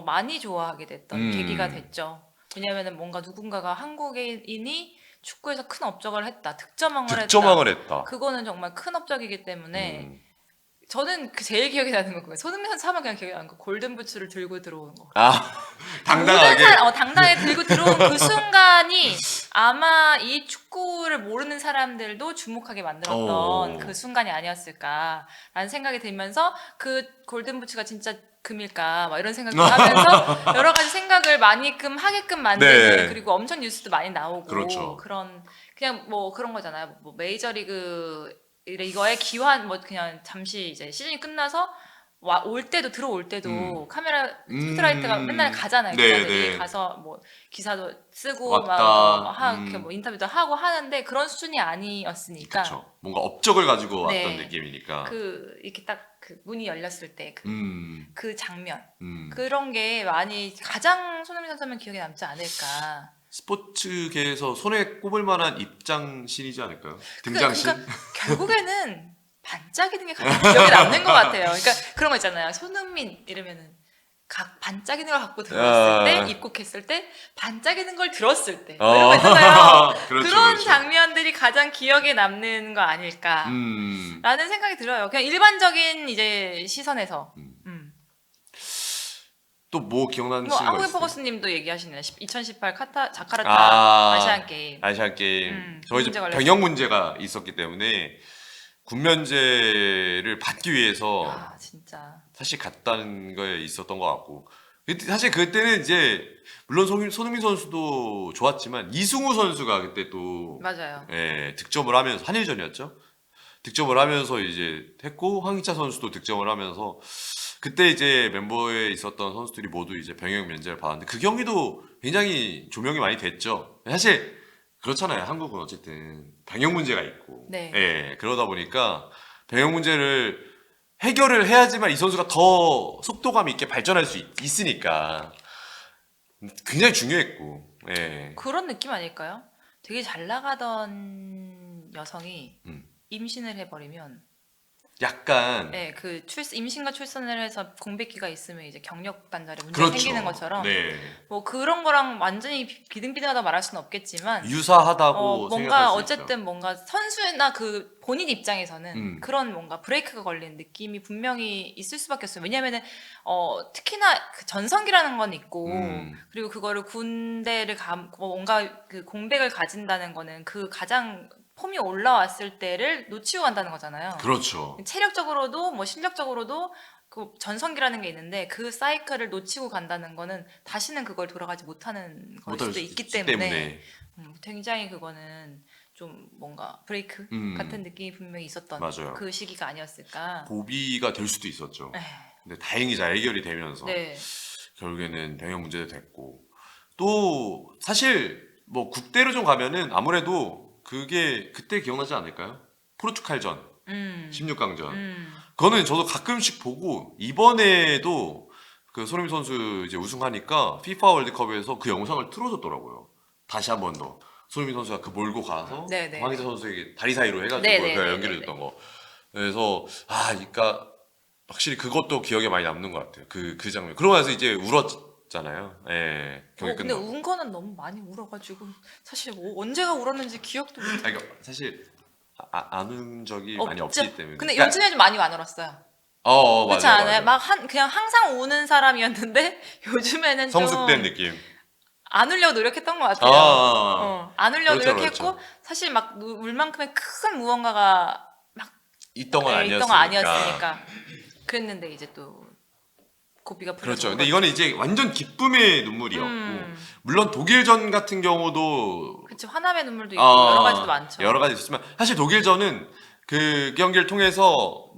많이 좋아하게 됐던 계기가 음. 됐죠. 왜냐하면 뭔가 누군가가 한국인이 축구에서 큰 업적을 했다, 득점왕을 했다. 그거는 정말 큰 업적이기 때문에 저는 제일 기억에 나는 거 손흥민 선수 하면 그냥 기억에 나는 거 골든 부츠를 들고 들어오는 거. 아, 당당하게. 당당하게 들고 들어온 그 순간이 아마 이 축구를 모르는 사람들도 주목하게 만들었던 그 순간이 아니었을까라는 생각이 들면서 그 골든 부츠가 진짜 금일까 막 이런 생각도 하면서 여러 가지 생각을 많이끔 하게끔 만드는 네. 그리고 엄청 뉴스도 많이 나오고 그렇죠. 그런 그냥 뭐 그런 거잖아요. 뭐 메이저리그 이거에 기환 뭐 그냥 잠시 이제 시즌이 끝나서 올 때도 들어올 때도 카메라 스포트라이트가 맨날 가잖아요. 네, 기자들이 네. 가서 뭐 기사도 쓰고 왔다. 이렇게 뭐 인터뷰도 하고 하는데 그런 수준이 아니었으니까 그렇죠. 뭔가 업적을 가지고 네. 왔던 느낌이니까. 이렇게 딱 그 문이 열렸을 때 그 장면 그런 게 많이 가장 손흥민 선수면 기억에 남지 않을까. 스포츠계에서 손에 꼽을 만한 입장신이지 않을까요? 등장신? 그러니까 결국에는 반짝이는 게 가장 기억에 남는 것 같아요. 그러니까 그런 거 있잖아요. 손흥민 이러면은 반짝이는 걸 갖고 들어왔을 때, 입국했을 때, 반짝이는 걸 들었을 때 이런 거 있잖아요. 그렇죠, 그런 그렇죠. 장면들이 가장 기억에 남는 거 아닐까라는 생각이 들어요. 그냥 일반적인 이제 시선에서. 또 뭐 기억나는 뭐 친구가 한국의 있어요? 퍼거스님도 얘기하시네요. 2018 자카르타 아시안 게임. 아시안 게임. 저 이제 문제 걸렸어요. 병역 문제가 있었기 때문에 군면제를 받기 위해서 아 진짜. 사실 갔다는 거에 있었던 것 같고. 사실 그때는 이제 물론 손흥민 선수도 좋았지만 이승우 선수가 그때 또 맞아요. 득점을 하면서 한일전이었죠. 득점을 하면서 이제 했고 황희차 선수도 득점을 하면서 그때 이제 멤버에 있었던 선수들이 모두 이제 병역 면제를 받았는데 그 경기도 굉장히 조명이 많이 됐죠. 사실 그렇잖아요. 한국은 어쨌든 병역 문제가 있고, 네. 그러다 보니까 병역 문제를 해결을 해야지만 이 선수가 더 속도감 있게 발전할 수 있으니까 굉장히 중요했고, 그런 느낌 아닐까요? 되게 잘 나가던 여성이 임신을 해버리면 약간 임신과 출산을 해서 공백기가 있으면 이제 경력 단절에 문제가 그렇죠. 생기는 것처럼 네. 뭐 그런 거랑 완전히 비등비등하다 말할 수는 없겠지만 유사하다고 생각할 뭔가 수 어쨌든 있죠. 뭔가 선수나 그 본인 입장에서는 음. 그런 뭔가 브레이크가 걸린 느낌이 분명히 있을 수밖에 없어요. 왜냐면은 특히나 그 전성기라는 건 있고 그리고 그거를 군대를 뭔가 그 공백을 가진다는 거는 그 가장 폼이 올라왔을 때를 놓치고 간다는 거잖아요. 그렇죠. 체력적으로도 뭐 실력적으로도 그 전성기라는 게 있는데 그 사이클을 놓치고 간다는 거는 다시는 그걸 돌아가지 못하는 걸 수도 있기 때문에 굉장히 그거는 좀 뭔가 브레이크 같은 느낌이 분명히 있었던 맞아요. 그 시기가 아니었을까. 고비가 될 수도 있었죠. 에이, 근데 다행히 잘 해결이 되면서 네. 결국에는 병역 문제도 됐고 또 사실 뭐 국대로 좀 가면은 아무래도 그게 그때 기억나지 않을까요? 포르투갈전 16강전 그거는 저도 가끔씩 보고 이번에도 그 손흥민 선수 이제 우승하니까 FIFA 월드컵에서 그 영상을 틀어줬더라고요. 다시 한 번 더 손흥민 선수가 그 몰고 가서 네네. 황희찬 선수에게 다리 사이로 해가지고 네네네네네. 그 연결해줬던 거. 그래서 그러니까 확실히 그것도 기억에 많이 남는 것 같아요. 그 장면. 그러고 나서 이제 울었잖아요. 울었잖아요. 예, 경기 근데 끝나고. 운 거는 너무 많이 울어가지고 사실 언제가 울었는지 기억도 못. 그러니까 사실 안 운 적이 많이 없죠. 없기 때문에. 근데 그러니까, 요즘에 좀 많이 안 울었어요. 그렇지 맞아요, 않아요? 맞아요. 그냥 항상 우는 사람이었는데 요즘에는 성숙된 좀 느낌. 안 울려고 노력했던 것 같아요. 안 울려고 그렇죠, 노력했고 그렇죠. 사실 막 울 만큼의 큰 무언가가 있던 건 있던 건 아니었으니까. 아니었으니까 그랬는데 이제 또 고비가 풀려서 그렇죠. 근데 울었죠. 이거는 이제 완전 기쁨의 눈물이었고, 물론 독일전 같은 경우도 그치, 화남의 눈물도 있고 여러 가지도 많죠. 여러 가지 있었지만 사실 독일전은 그 경기를 통해서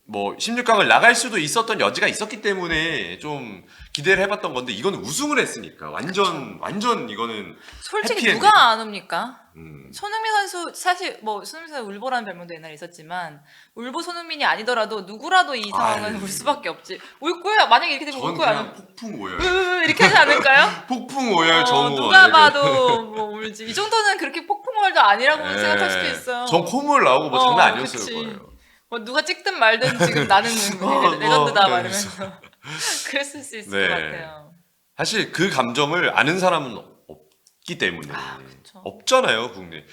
뭐 16강을 나갈 수도 있었던 여지가 있었기 때문에 좀 기대를 해봤던 건데 이거는 우승을 했으니까 완전 이거는 솔직히 해피엔딩. 누가 안 웁니까? 음. 손흥민 선수 사실 뭐 손흥민 선수 울보라는 별명도 옛날에 있었지만 울보 손흥민이 아니더라도 누구라도 이 상황은 아유. 울 수밖에 없지. 울 거야. 만약에 이렇게 되면 울 전 거야. 그냥 폭풍 오열. 이렇게 하지 않을까요? 폭풍 오열 정우. 누가 봐도 뭐 울지. 이 정도는 그렇게 폭풍월도 아니라고 예. 생각할 수도 있어요. 전 콧물 나오고 뭐 장난 아니었을 그치. 거예요. 뭐 누가 찍든 말든 지금 나는 레전드다 막 이러면서 그랬을 수 있을 네. 것 같아요. 사실 그 감정을 아는 사람은 없기 때문에 그쵸. 없잖아요 국내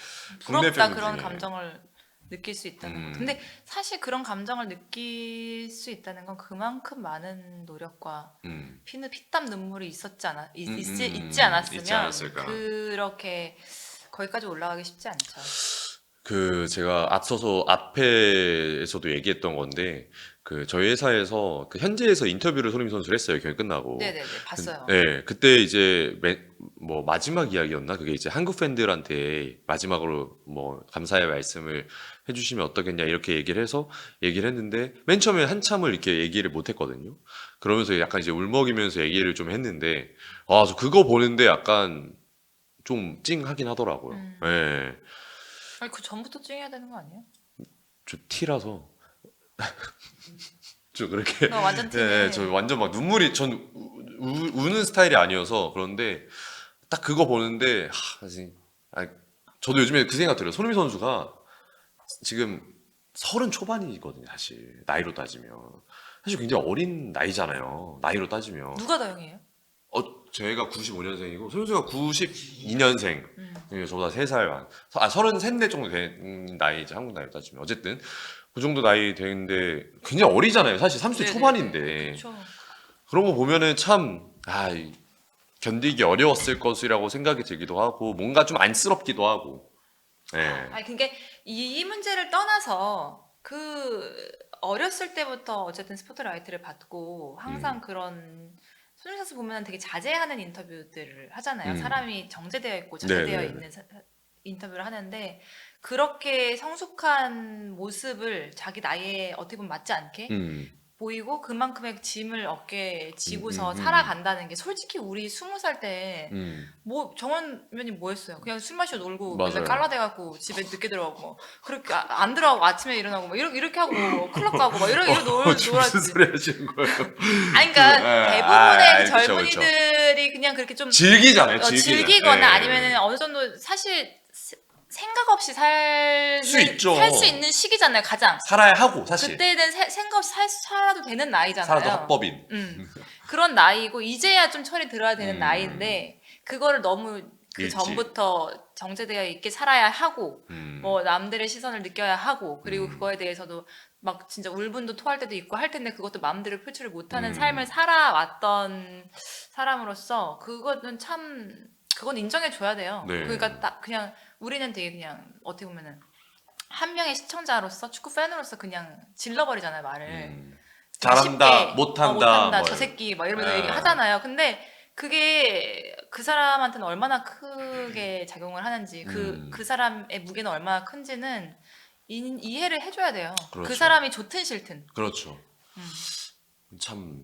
부럽다 팬분 그런 중에. 감정을 느낄 수 있다는 음. 거. 근데 사실 그런 감정을 느낄 수 있다는 건 그만큼 많은 노력과 피땀 눈물이 있지 않았으면 있지 않았을까. 그렇게 거기까지 올라가기 쉽지 않죠. 그 제가 앞서서 앞에서도 얘기했던 건데 그 저희 회사에서 그 현지에서 인터뷰를 손흥민 선수를 했어요 경기 끝나고. 네네네 봤어요. 네, 그때 이제 뭐 마지막 이야기였나? 그게 이제 한국 팬들한테 마지막으로 뭐 감사의 말씀을 해주시면 어떻겠냐 이렇게 얘기를 했는데 맨 처음에 한참을 이렇게 얘기를 못 했거든요. 그러면서 약간 이제 울먹이면서 얘기를 좀 했는데 저 그거 보는데 약간 좀 찡하긴 하더라고요. 예. 아니 그 전부터 찡해야 되는 거 아니에요? 저 T라서 저 그렇게 너 완전 T네. 예, 저 완전 막 눈물이 전 우는 스타일이 아니어서 그런데 딱 그거 보는데 사실 저도 요즘에 그 생각 들어요. 손흥민 선수가 지금 30 초반이거든요. 사실 나이로 따지면 사실 굉장히 어린 나이잖아요. 나이로 따지면 누가 더 형이에요? 제가 95년생이고 손흥민 선수가 92년생. 저보다 3살 많. 33, 4 정도 된 나이죠. 한국 나이로 따지면 어쨌든 그 정도 나이 되는데 굉장히 어리잖아요. 사실 30대 네네네. 초반인데 그렇죠. 그런 거 보면은 참 견디기 어려웠을 것이라고 생각이 들기도 하고 뭔가 좀 안쓰럽기도 하고. 예. 아니 그게 이 문제를 떠나서 그 어렸을 때부터 어쨌든 스포트라이트를 받고 항상 그런 손흥민 선수 보면 되게 자제하는 인터뷰들을 하잖아요. 사람이 정제되어 있고 자제되어 네네네. 있는 인터뷰를 하는데 그렇게 성숙한 모습을 자기 나이에 어떻게 보면 맞지 않게 음. 보이고 그만큼의 짐을 어깨에 지고서 음. 살아간다는 게 솔직히 우리 20살 때 음. 뭐 정원면이 뭐 했어요? 그냥 술 마시고 놀고 맞아요. 맨날 깔라대갖고 집에 늦게 들어가고 뭐 그렇게 안 들어가고 아침에 일어나고 뭐 이렇게 하고 뭐 클럽 가고 막 이렇게 지금 무슨 놀았지. 소리 하시는 거예요? 아니 그러니까 대부분의 그 그쵸, 그쵸. 젊은이들이 그냥 그렇게 좀 즐기잖아요. 즐기거나 예. 아니면은 어느 정도 사실 생각 없이 수 있죠. 살 수 있는 시기잖아요, 가장. 살아야 하고 사실 그때는 생각 없이 살아도 되는 나이잖아요. 살아도 합법인. 그런 나이고 이제야 좀 철이 들어야 되는 음. 나이인데 그거를 너무 그 일찍. 전부터 정제되어 있게 살아야 하고 음. 뭐 남들의 시선을 느껴야 하고 그리고 그거에 대해서도 막 진짜 울분도 토할 때도 있고 할 텐데 그것도 마음대로 표출을 못하는 삶을 살아왔던 사람으로서 그거는 참 그건 인정해줘야 돼요. 네. 그러니까 그냥 우리는 되게 그냥 어떻게 보면은 한 명의 시청자로서 축구 팬으로서 그냥 질러버리잖아요 말을. 잘한다, 쉽게, 못한다, 뭐 저 새끼 막 이러면서 예. 얘기하잖아요. 근데 그게 그 사람한테는 얼마나 크게 작용을 하는지 그 사람의 무게는 얼마나 큰지는 이해를 해줘야 돼요. 그렇죠. 그 사람이 좋든 싫든. 그렇죠. 참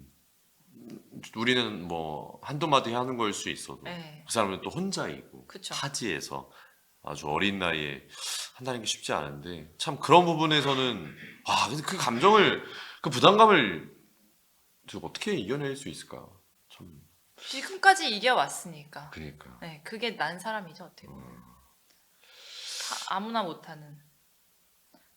우리는 뭐 한두 마디 하는 거일 수 있어도 네. 그 사람은 또 혼자이고 그쵸. 타지에서 아주 어린 나이에 한다는 게 쉽지 않은데 참 그런 부분에서는 근데 그 감정을 그 부담감을 저 어떻게 이겨낼 수 있을까? 참 지금까지 이겨왔으니까. 그러니까. 네, 그게 난 사람이죠 어떻게 보면. 아무나 못하는.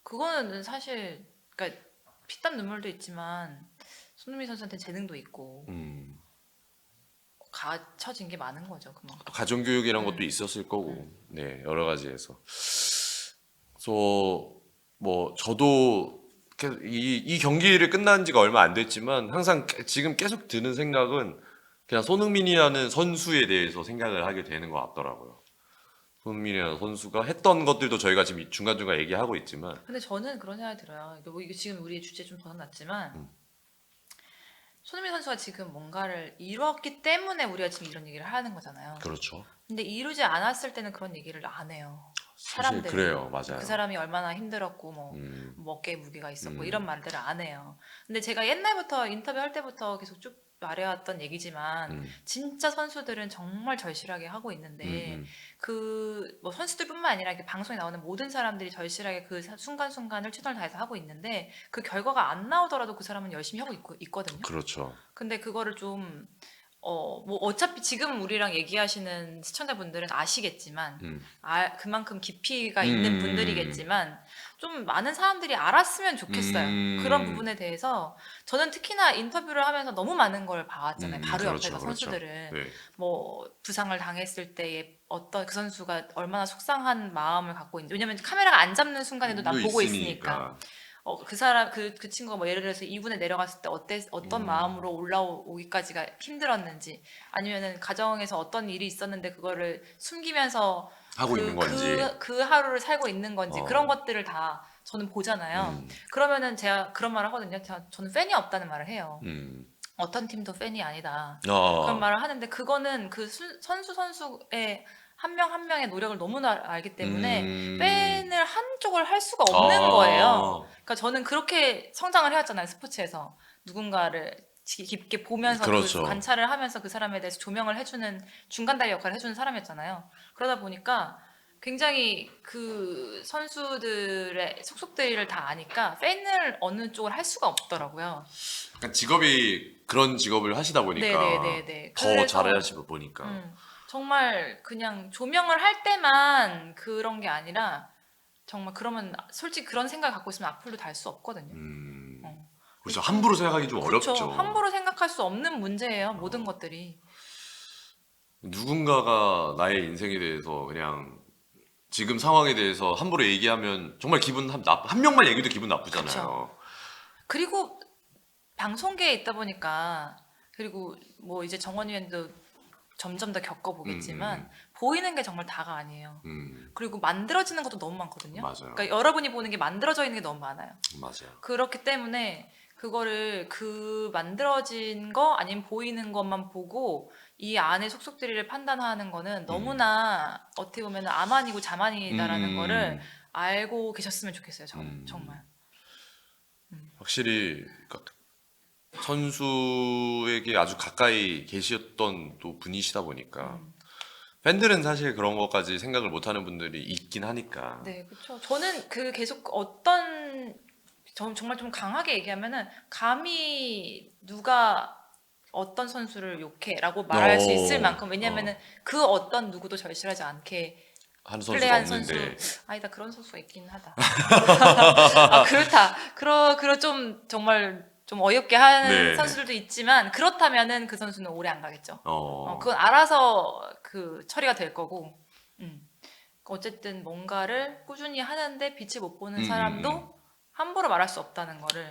그거는 사실 그러니까 피땀 눈물도 있지만 손흥민 선수한테 재능도 있고 갖춰진 게 많은 거죠. 그만큼. 또 가정교육이란 것도 있었을 거고, 네, 여러 가지에서. 그래서 뭐 저도 이 경기를 끝난 지가 얼마 안 됐지만 항상 지금 계속 드는 생각은 그냥 손흥민이라는 선수에 대해서 생각을 하게 되는 것 같더라고요. 손흥민이라는 선수가 했던 것들도 저희가 지금 중간중간 얘기하고 있지만, 근데 저는 그런 생각이 들어요. 이게 지금 우리의 주제 좀 벗어났지만 손흥민 선수가 지금 뭔가를 이뤘기 때문에 우리가 지금 이런 얘기를 하는 거잖아요. 그렇죠. 근데 이루지 않았을 때는 그런 얘기를 안 해요. 사실 사람들이. 그래요, 맞아요. 그 사람이 얼마나 힘들었고 뭐 어깨에 무게가 있었고 이런 말들을 안 해요. 근데 제가 옛날부터 인터뷰할 때부터 계속 쭉 말해왔던 얘기지만 진짜 선수들은 정말 절실하게 하고 있는데 그 뭐 선수들뿐만 아니라 이렇게 방송에 나오는 모든 사람들이 절실하게 그 순간순간을 최선을 다해서 하고 있는데 그 결과가 안 나오더라도 그 사람은 열심히 하고 있거든요. 그렇죠. 근데 그거를 좀 뭐 어차피 지금 우리랑 얘기하시는 시청자분들은 아시겠지만 그만큼 깊이가 있는 분들이겠지만 좀 많은 사람들이 알았으면 좋겠어요. 그런 부분에 대해서 저는 특히나 인터뷰를 하면서 너무 많은 걸 봐왔잖아요. 바로 그렇죠, 옆에서 그렇죠. 선수들은 네. 뭐 부상을 당했을 때의 어떤 그 선수가 얼마나 속상한 마음을 갖고 있는지, 왜냐면 카메라가 안 잡는 순간에도 난 보고 있으니까. 그 사람 그 친구가 뭐 예를 들어서 2군에 내려갔을 때 어떤 마음으로 올라오기까지가 힘들었는지, 아니면은 가정에서 어떤 일이 있었는데 그거를 숨기면서 하고 있는 건지. 그 하루를 살고 있는 건지 그런 것들을 다 저는 보잖아요. 그러면은 제가 그런 말을 하거든요. 저는 팬이 없다는 말을 해요. 어떤 팀도 팬이 아니다. 그런 말을 하는데 그거는 그 선수의 한 명 한 명의 노력을 너무나 알기 때문에 팬을 한쪽을 할 수가 없는 거예요. 그러니까 저는 그렇게 성장을 해왔잖아요. 스포츠에서 누군가를 깊게 보면서 그렇죠. 그 관찰을 하면서 그 사람에 대해서 조명을 해주는 중간다리 역할을 해주는 사람이었잖아요. 그러다 보니까 굉장히 그 선수들의 속속들이를 다 아니까 팬을 어느 쪽을 할 수가 없더라고요. 약간 직업이 그런 직업을 하시다 보니까 네네네네. 더 그래서 잘하시고 보니까. 정말 그냥 조명을 할 때만 그런 게 아니라 정말 그러면 솔직히 그런 생각을 갖고 있으면 악플도 달 수 없거든요. 그렇죠. 함부로 생각하기 좀 그렇죠. 어렵죠. 함부로 생각할 수 없는 문제예요. 모든 것들이. 누군가가 나의 인생에 대해서 그냥 지금 상황에 대해서 함부로 얘기하면 정말 한 명만 얘기도 기분 나쁘잖아요. 그쵸. 그리고 방송계에 있다 보니까, 그리고 뭐 이제 정원 위원도 점점 더 겪어보겠지만 보이는 게 정말 다가 아니에요. 그리고 만들어지는 것도 너무 많거든요. 맞아요. 그러니까 여러분이 보는 게 만들어져 있는 게 너무 많아요. 맞아요. 그렇기 때문에 그거를 그 만들어진 거 아니면 보이는 것만 보고 이 안에 속속들이를 판단하는 거는 너무나 어떻게 보면 암아니고 자만이다라는 거를 알고 계셨으면 좋겠어요. 저는 정말. 확실히 그러니까 선수에게 아주 가까이 계셨던 또 분이시다 보니까 팬들은 사실 그런 것까지 생각을 못하는 분들이 있긴 하니까. 네, 그렇죠. 저는 그 계속 정말 좀 강하게 얘기하면은 감히 누가 어떤 선수를 욕해라고 말할 수 있을 만큼, 왜냐면은 그 어떤 누구도 절실하지 않게 하는 선수가 플레이한 없는데. 아니다, 그런 선수가 있긴 하다. 그렇다. 그런 좀 정말 좀 어이없게 하는 네. 선수들도 있지만, 그렇다면은 그 선수는 오래 안 가겠죠. 그건 알아서 그 처리가 될 거고. 어쨌든 뭔가를 꾸준히 하는데 빛을 못 보는 사람도 함부로 말할 수 없다는 거를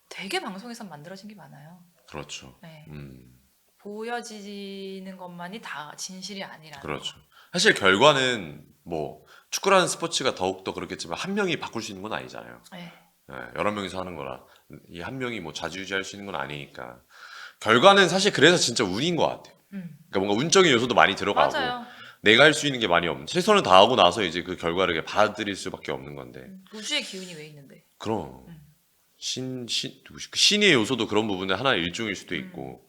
되게 방송에서 만들어진 게 많아요. 그렇죠. 네. 보여지는 것만이 다 진실이 아니라. 그렇죠. 사실 결과는 뭐 축구라는 스포츠가 더욱더 그렇겠지만 한 명이 바꿀 수 있는 건 아니잖아요. 네. 네, 여러 명이서 하는 거라 이 한 명이 뭐 좌지우지할 수 있는 건 아니니까 결과는 사실 그래서 진짜 운인 것 같아요. 그러니까 뭔가 운적인 요소도 많이 들어가고 맞아요. 내가 할 수 있는 게 많이 없는, 최선을 다하고 나서 이제 그 결과를 이렇게 받아들일 수밖에 없는 건데. 우주의 기운이 왜 있는데? 그럼 신의 요소도 그런 부분의 하나의 일종일 수도 있고.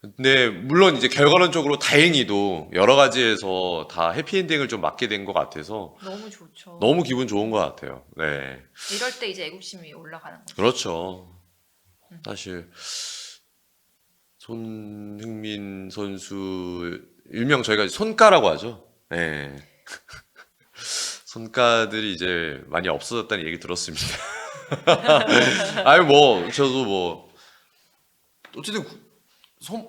근데 물론 이제 결과론적으로 다행히도 여러 가지에서 다 해피엔딩을 좀 맞게 된 것 같아서 너무 좋죠. 너무 기분 좋은 것 같아요. 네, 이럴 때 이제 애국심이 올라가는 거죠. 그렇죠. 사실 손흥민 선수 일명 저희가 손가라고 하죠. 네. 손가들이 이제 많이 없어졌다는 얘기 들었습니다. 아니 뭐 저도 뭐 어쨌든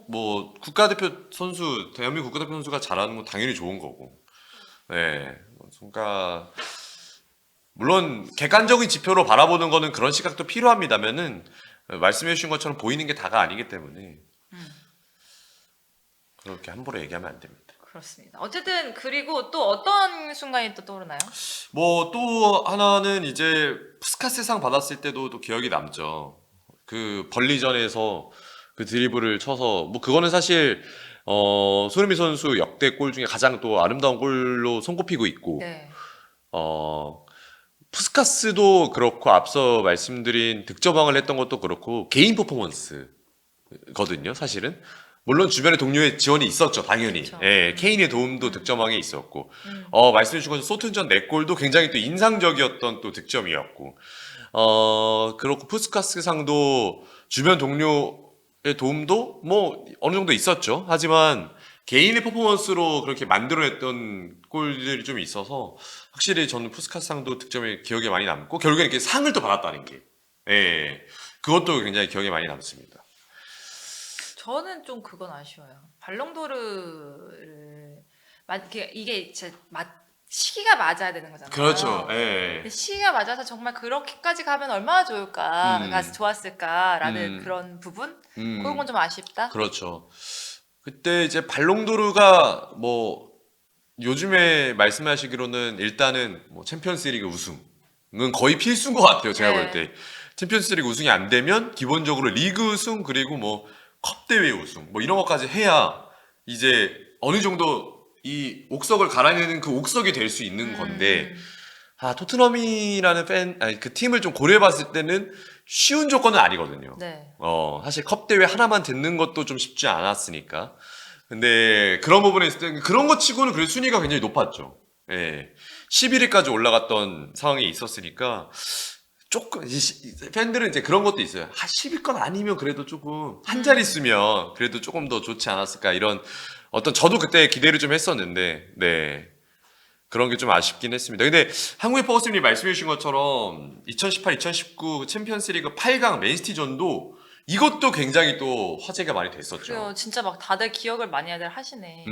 뭐 국가대표 선수, 대한민국 국가대표 선수가 잘하는 건 당연히 좋은 거고. 네, 그러니까 물론 객관적인 지표로 바라보는 거는 그런 시각도 필요합니다면은 말씀해주신 것처럼 보이는 게 다가 아니기 때문에 그렇게 함부로 얘기하면 안 됩니다. 그렇습니다. 어쨌든 그리고 또 어떤 순간이 또 떠오르나요? 뭐 또 하나는 이제 푸스카스상 받았을 때도 또 기억이 남죠. 그 벌리전에서 그 드리블을 쳐서 뭐 그거는 사실 손흥민 선수 역대 골 중에 가장 또 아름다운 골로 손꼽히고 있고 네. 푸스카스도 그렇고 앞서 말씀드린 득점왕을 했던 것도 그렇고 개인 퍼포먼스거든요. 사실은 물론 주변에 동료의 지원이 있었죠, 당연히. 그쵸. 예, 케인의 도움도 득점왕에 있었고, 음. 말씀해 주신 것처럼 소튼전 4골도 굉장히 또 인상적이었던 또 득점이었고, 그렇고 푸스카스상도 주변 동료의 도움도 뭐 어느 정도 있었죠. 하지만 개인의 퍼포먼스로 그렇게 만들어냈던 골들이 좀 있어서 확실히 저는 푸스카스상도 득점이 기억에 많이 남고 결국에는 이렇게 상을 또 받았다는 게, 예, 그것도 굉장히 기억에 많이 남습니다. 저는 좀 그건 아쉬워요. 발롱도르를 이게 진짜 시기가 맞아야 되는 거잖아요. 그렇죠. 예. 근데 시기가 맞아서 정말 그렇게까지 가면 얼마나 좋았을까라는 그런 부분 그런 건 좀 아쉽다. 그렇죠. 그때 이제 발롱도르가 뭐 요즘에 말씀하시기로는 일단은 뭐 챔피언스리그 우승은 거의 필수인 것 같아요. 제가 네. 볼 때 챔피언스리그 우승이 안 되면 기본적으로 리그 우승 그리고 뭐 컵 대회 우승 뭐 이런 것까지 해야 이제 어느 정도 이 옥석을 갈아내는 그 옥석이 될 수 있는 건데 토트넘이라는 그 팀을 좀 고려해봤을 때는 쉬운 조건은 아니거든요. 네. 사실 컵 대회 하나만 듣는 것도 좀 쉽지 않았으니까. 근데 그런 부분에 있을 때 그런 것 치고는 그래도 순위가 굉장히 높았죠. 예. 11위까지 올라갔던 상황이 있었으니까 조금 팬들은 이제 그런 것도 있어요. 10위권 아니면 그래도 조금 한 자리 쓰면 그래도 조금 더 좋지 않았을까 이런 어떤 저도 그때 기대를 좀 했었는데 네. 그런 게 좀 아쉽긴 했습니다. 근데 한국의 퍼거슨님이 말씀해 주신 것처럼 2018-2019 챔피언스리그 8강 맨시티전도 이것도 굉장히 또 화제가 많이 됐었죠. 그래요. 진짜 막 다들 기억을 많이들 하시네.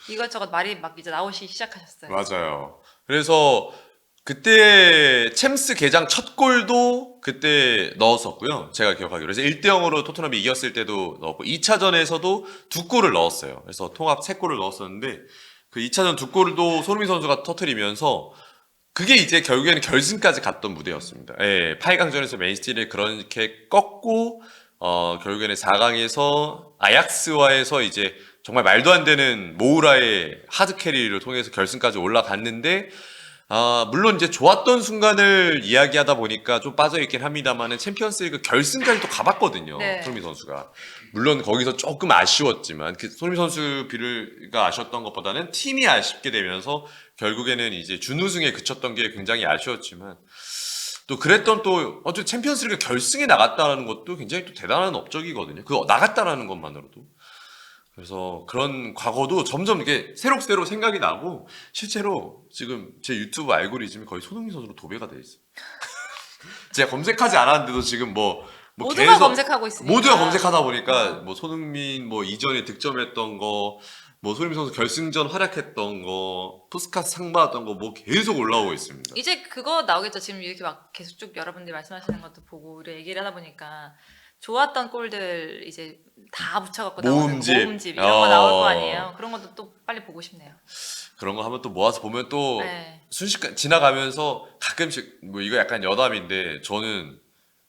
이것저것 말이 막 이제 나오기 시작하셨어요. 맞아요. 그래서 그때 챔스 개장 첫 골도 그때 넣었었고요. 제가 기억하기로. 그래서 1대0으로 토트넘이 이겼을 때도 넣었고 2차전에서도 2골을 넣었어요. 그래서 통합 3골을 넣었었는데 그 2차전 2골도 손흥민 선수가 터뜨리면서 그게 이제 결국에는 결승까지 갔던 무대였습니다. 예, 8강전에서 맨시티를 그렇게 꺾고 결국에는 4강에서 아약스와에서 이제 정말 말도 안 되는 모우라의 하드캐리를 통해서 결승까지 올라갔는데 물론 이제 좋았던 순간을 이야기하다 보니까 좀 빠져있긴 합니다만은 챔피언스리그 결승까지 또 가봤거든요. 네. 손흥민 선수가. 물론 거기서 조금 아쉬웠지만 그 손흥민 선수가 아쉬웠던 것보다는 팀이 아쉽게 되면서 결국에는 이제 준우승에 그쳤던 게 굉장히 아쉬웠지만 또 그랬던 또 어쨌든 챔피언스리그 결승에 나갔다는 것도 굉장히 또 대단한 업적이거든요. 그 나갔다라는 것만으로도. 그래서 그런 과거도 점점 이렇게 새록새록 생각이 나고 실제로 지금 제 유튜브 알고리즘이 거의 손흥민 선수로 도배가 돼 있어요. 제가 검색하지 않았는데도 지금 뭐 모두가 계속 검색하고 있으니까. 모두가 검색하다 보니까 뭐 손흥민 뭐 이전에 득점했던 거, 뭐 손흥민 선수 결승전 활약했던 거, 푸스카스 상 받았던 거 뭐 계속 올라오고 있습니다. 이제 그거 나오겠죠. 지금 이렇게 막 계속 쭉 여러분들이 말씀하시는 것도 보고 우리 얘기를 하다 보니까 좋았던 골들 이제 다 붙여갖고 나오는 모음집 이런 거 나올 거 아니에요. 그런 것도 또 빨리 보고 싶네요. 그런 거 한번 또 모아서 보면 또 네. 순식간 지나가면서 가끔씩 뭐 이거 약간 여담인데 저는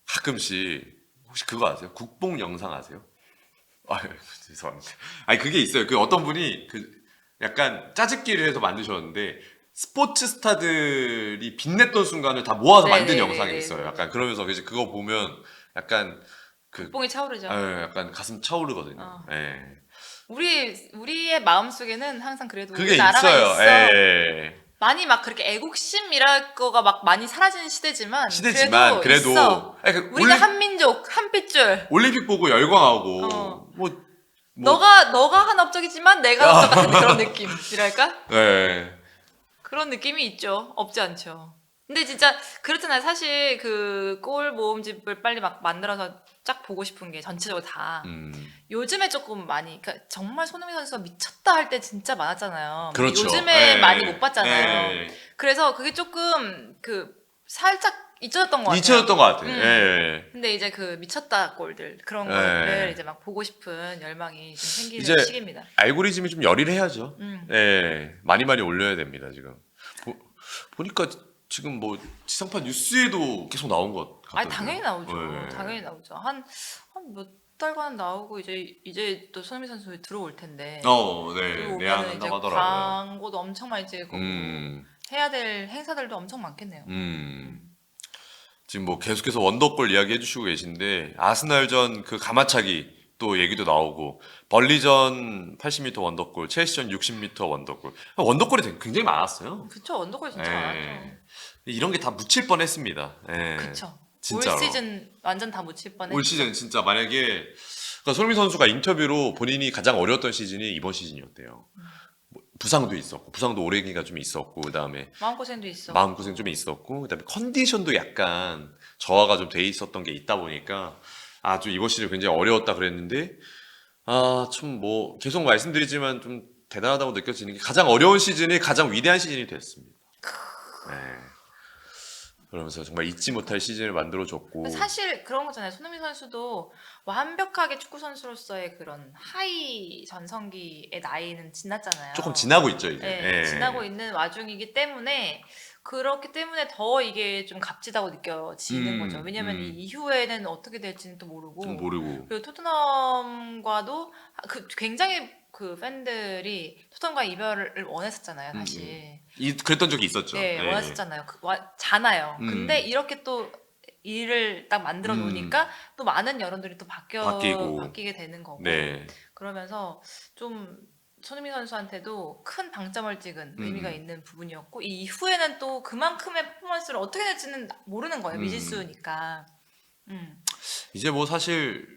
가끔씩 혹시 그거 아세요? 국뽕 영상 아세요? 죄송합니다. 아니 그게 있어요. 그 어떤 분이 그 약간 짜집기를 해서 만드셨는데 스포츠 스타들이 빛냈던 순간을 다 모아서 만든 영상이 있어요. 약간 그러면서 이제 그거 보면 약간 뽕이 차오르죠. 약간 가슴 차오르거든요. 예. 우리의 마음 속에는 항상 그래도 그게 우리 나라가 있어요. 있어. 예. 많이 막 그렇게 애국심이랄 거가 막 많이 사라지는 시대지만 그래도 있어. 아니, 그 우리가 한민족, 한 핏줄. 올림픽 보고 열광하고 뭐 너가 한 업적이지만 내가 업적 같은 그런 느낌이랄까? 네. 그런 느낌이 있죠. 없지 않죠. 근데 진짜 그렇잖아요. 사실 그 골 모음집을 빨리 막 만들어서 쫙 보고 싶은 게 전체적으로 다 요즘에 조금 많이 그러니까 정말 손흥민 선수가 미쳤다 할 때 진짜 많았잖아요. 그렇죠. 요즘에 예, 많이 못 봤잖아요. 예. 그래서 그게 조금 그 살짝 잊혀졌던 것 같아요. 잊혀졌던 것 같아요. 예. 근데 이제 그 미쳤다 골들 그런 예. 거를 이제 막 보고 싶은 열망이 좀 생기는 이제 시기입니다. 알고리즘이 좀 열일해야죠. 예, 많이 올려야 됩니다 지금. 보니까 지금 뭐 지상파 뉴스에도 계속 나온 것 아니 같던데요. 당연히 나오죠. 예. 당연히 나오죠. 한 몇 달간 나오고 이제 또 손흥민 선수 들어올 텐데. 네, 들어오면은 이제 내한한다고 하더라고요. 광고도 엄청 많이 찍고 음, 해야 될 행사들도 엄청 많겠네요. 지금 뭐 계속해서 원더골 이야기 해주시고 계신데 아스날전 그 가마차기 또 얘기도 나오고 벌리전 80m 원더골, 첼시전 60m 원더골. 원더골이 굉장히 많았어요. 그쵸 원더골 진짜 예. 많았죠. 이런 게 다 묻힐 뻔했습니다. 예. 그쵸. 진짜로. 올 시즌 완전 다 묻힐 뻔했죠. 올 시즌 진짜 만약에 그러니까 손흥민 선수가 인터뷰로 본인이 가장 어려웠던 시즌이 이번 시즌이었대요. 뭐 부상도 있었고 부상도 오래기가 좀 있었고 그다음에 마음고생도 있어. 마음고생 좀 있었고 그다음에 컨디션도 약간 저하가 좀 돼 있었던 게 있다 보니까 좀 이번 시즌 굉장히 어려웠다 그랬는데 참 뭐 계속 말씀드리지만 좀 대단하다고 느껴지는 게 가장 어려운 시즌이 가장 위대한 시즌이 됐습니다. 네. 그러면서 정말 잊지 못할 시즌을 만들어줬고 사실 그런 거잖아요. 손흥민 선수도 완벽하게 축구 선수로서의 그런 하이 전성기의 나이는 지났잖아요. 조금 지나고 있죠 이제. 네, 예. 지나고 있는 와중이기 때문에 그렇기 때문에 더 이게 좀 값지다고 느껴지는 거죠. 왜냐면 이 이후에는 어떻게 될지는 또 모르고. 좀 모르고 그리고 토트넘과도 굉장히 그 팬들이 토트넘과 이별을 원했었잖아요, 사실. 그랬던 적이 있었죠. 네, 예. 원했었잖아요. 잖아요. 근데 이렇게 또 일을 딱 만들어 놓으니까 또 많은 여론들이 또 바뀌게 되는 거고. 네. 그러면서 좀 손흥민 선수한테도 큰 방점을 찍은 의미가 있는 부분이었고 이 이후에는 또 그만큼의 퍼포먼스를 어떻게 낼지는 모르는 거예요. 미지수니까. 이제 뭐 사실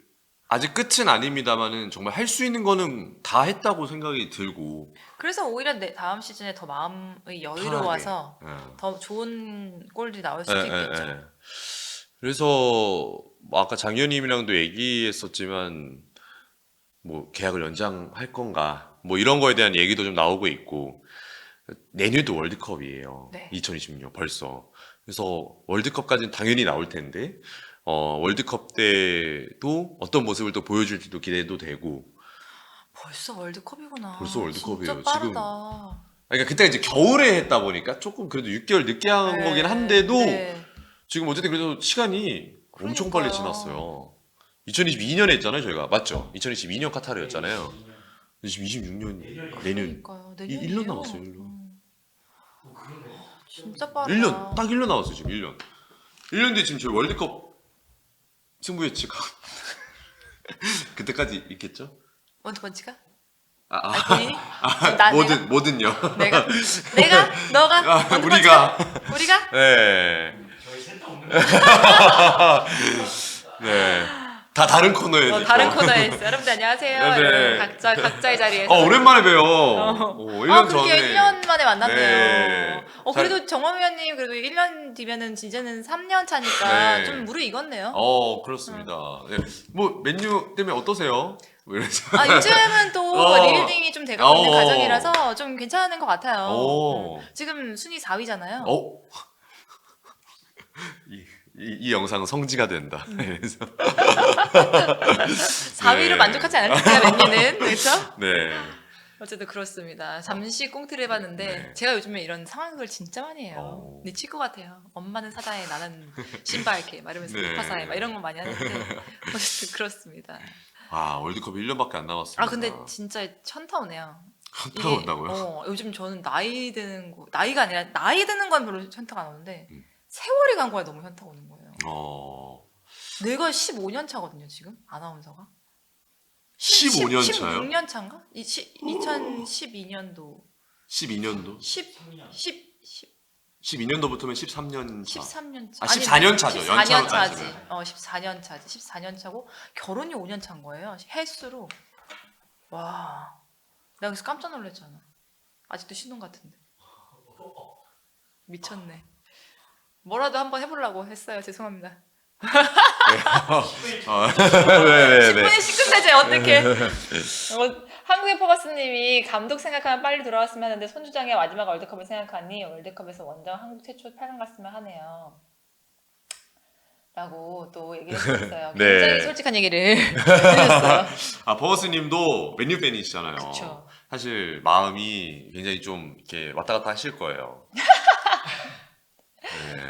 아직 끝은 아닙니다만은 정말 할 수 있는 거는 다 했다고 생각이 들고 그래서 오히려 다음 시즌에 더 마음이 여유로워서 편하게. 더 좋은 골들이 나올 수도 있겠죠. 그래서 뭐 아까 장 의원님이랑도 얘기했었지만 뭐 계약을 연장할 건가 뭐 이런 거에 대한 얘기도 좀 나오고 있고 내년도 월드컵이에요. 네. 2026 벌써. 그래서 월드컵까지는 당연히 나올 텐데 월드컵 때도 어떤 모습을 또 보여줄지도 기대도 되고 벌써 월드컵이구나. 벌써 월드컵이에요. 진짜 빠르다. 지금 그러니까 그때 이제 겨울에 했다 보니까 조금 그래도 6개월 늦게 한 네, 거긴 한데도 네. 지금 어쨌든 그래도 시간이 엄청 빨리 그러니까요. 지났어요. 2022년에 했잖아요, 저희가. 맞죠? 2022년 카타르였잖아요. 2026년 내년 그러니까요. 1년 남았어요, 1년. 그러네. 진짜 빠르다. 1년, 딱 1년 남았어요, 지금 1년. 1년 뒤에 지금 저희 월드컵 승부 예측. 그때까지 있겠죠? 원투펀치가? 아, 본인이? 나, 뭐든요. 내가? 너가? 우리가. 우리가? 네. 저희 셋다 없는 네. 다 다른 코너에. 다른 코너에 있어요. 여러분들 안녕하세요. 네, 네. 여러분 각자의 자리에서. 오랜만에 봬요. 1년 그렇게 전에. 1년 만에 만났네요. 네. 그래도 정원 위원님 그래도 1년 뒤면은 이제는 3년 차니까 네. 좀 무르익었네요. 그렇습니다. 네. 뭐 맨유 때문에 어떠세요? 뭐 이러죠. 요즘은 또 리빌딩이 좀 돼가고 있는 과정이라서 좀 괜찮은 것 같아요. 지금 순위 4위잖아요. 이 영상은 성지가 된다. 그래서 4위로 네. 만족하지 않을 텐데요, 맨유는. 그렇죠? 네. 어쨌든 그렇습니다. 잠시 꽁트를 해봤는데 네. 제가 요즘에 이런 상황극을 진짜 많이 해요. 미칠 것 같아요. 엄마는 사자에 나는 신발게 말하면서 네. 우파사에 막 이런 거 많이 하는데 어쨌든 그렇습니다. 월드컵 1년밖에 안 남았습니다. 근데 진짜 현타 오네요. 현타가 온다고요? 요즘 저는 나이 드는 거 나이가 아니라 나이 드는 건 별로 현타가 안 오는데 세월이 간 거에 너무 현타 오는 거예요. 내가 15년 차거든요 지금 아나운서가. 15년 차요? 16년 차인가? 2012년도 12년도? 12년도부터면 13년 차. 13년 차. 14년 차죠. 14년 차지. 연차까지는. 14년 차지. 14년 차고 결혼이 5년 차인 거예요. 횟수로. 와. 내가 그래서 깜짝 놀랐잖아. 아직도 신혼 같은데. 미쳤네. 뭐라도 한번 해보려고 했어요. 죄송합니다. 네네네. 10분이 시큰되지 어떡해. 한국의 포가스님이 감독 생각하면 빨리 돌아왔으면 하는데 손주장의 마지막 월드컵을 생각하니 월드컵에서 원정 한국 최초 8강 갔으면 하네요. 라고 또 얘기를 해주셨어요. 네. 굉장히 솔직한 얘기를 해주셨어요. 아, 버거스님도 맨유 팬이시잖아요. 그쵸. 사실 마음이 굉장히 좀 이렇게 왔다 갔다 하실 거예요. 네.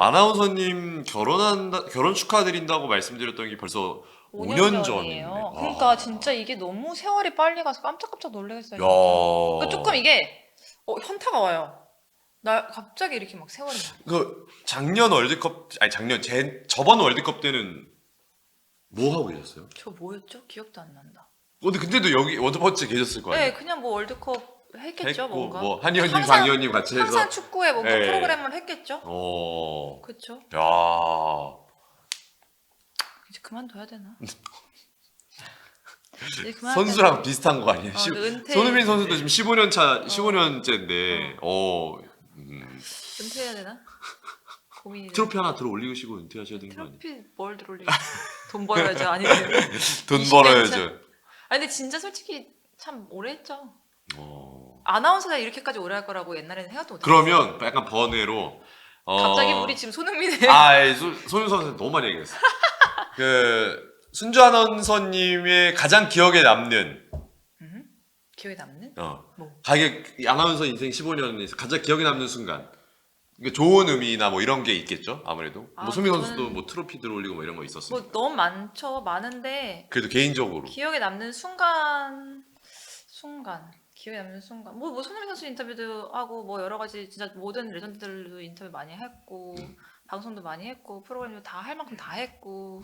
아나운서님 결혼 축하드린다고 말씀드렸던 게 벌써 5년 전이네요. 전이에요. 그러니까 진짜 이게 너무 세월이 빨리 가서 깜짝깜짝 놀라겠어요. 야. 그러니까 조금 이게 현타가 와요. 나 갑자기 이렇게 막 세월이 나. 그 작년 월드컵 아니 저번 월드컵 때는 뭐 하고 계셨어요? 저 뭐였죠? 기억도 안 난다. 근데도 여기 원더퍼치 계셨을 거 아니에요? 네, 그냥 뭐 월드컵 했겠죠, 했고 뭔가. 뭐 한의원님, 항상- 장의원님 같이 해서 항상 축구에 뭔가 네. 프로그램을 했겠죠. 어. 그렇죠. 야. 이제 그만둬야 되나? 이제 그만둬야 선수랑 되나? 비슷한 거 아니에요? 은퇴. 손흥민 선수도 지금 15년째인데 은퇴해야 되나? 고민이. 트로피 하나 들어 올리시고 은퇴하셔야 되는 거 아니에요? 트로피 뭘 들어올리고? 돈 벌어야죠, 아니면. 돈 20년 벌어야죠. 아니 근데 진짜 솔직히 참 오래 했죠. 어. 아나운서가 이렇게까지 오래 할 거라고 옛날에는 생각도 못했어요. 그러면 약간 번외로 갑자기 우리 지금 손흥민의 손흥민 선수 너무 많이 얘기했어. 그 순주 아나운서님의 가장 기억에 남는 기억에 남는? 뭐? 가게 아나운서 인생 15년에서 가장 기억에 남는 순간. 그러니까 좋은 의미나 뭐 이런 게 있겠죠. 아무래도 뭐 손흥민 선수도 뭐 트로피 들어올리고 뭐 이런 거 있었어요. 뭐 너무 많죠. 많은데 그래도 개인적으로 기억에 남는 순간 기억에 남는 순간 뭐 손흥민 선수 인터뷰도 하고 뭐 여러 가지 진짜 모든 레전드들도 인터뷰 많이 했고 방송도 많이 했고 프로그램도 다 할 만큼 다 했고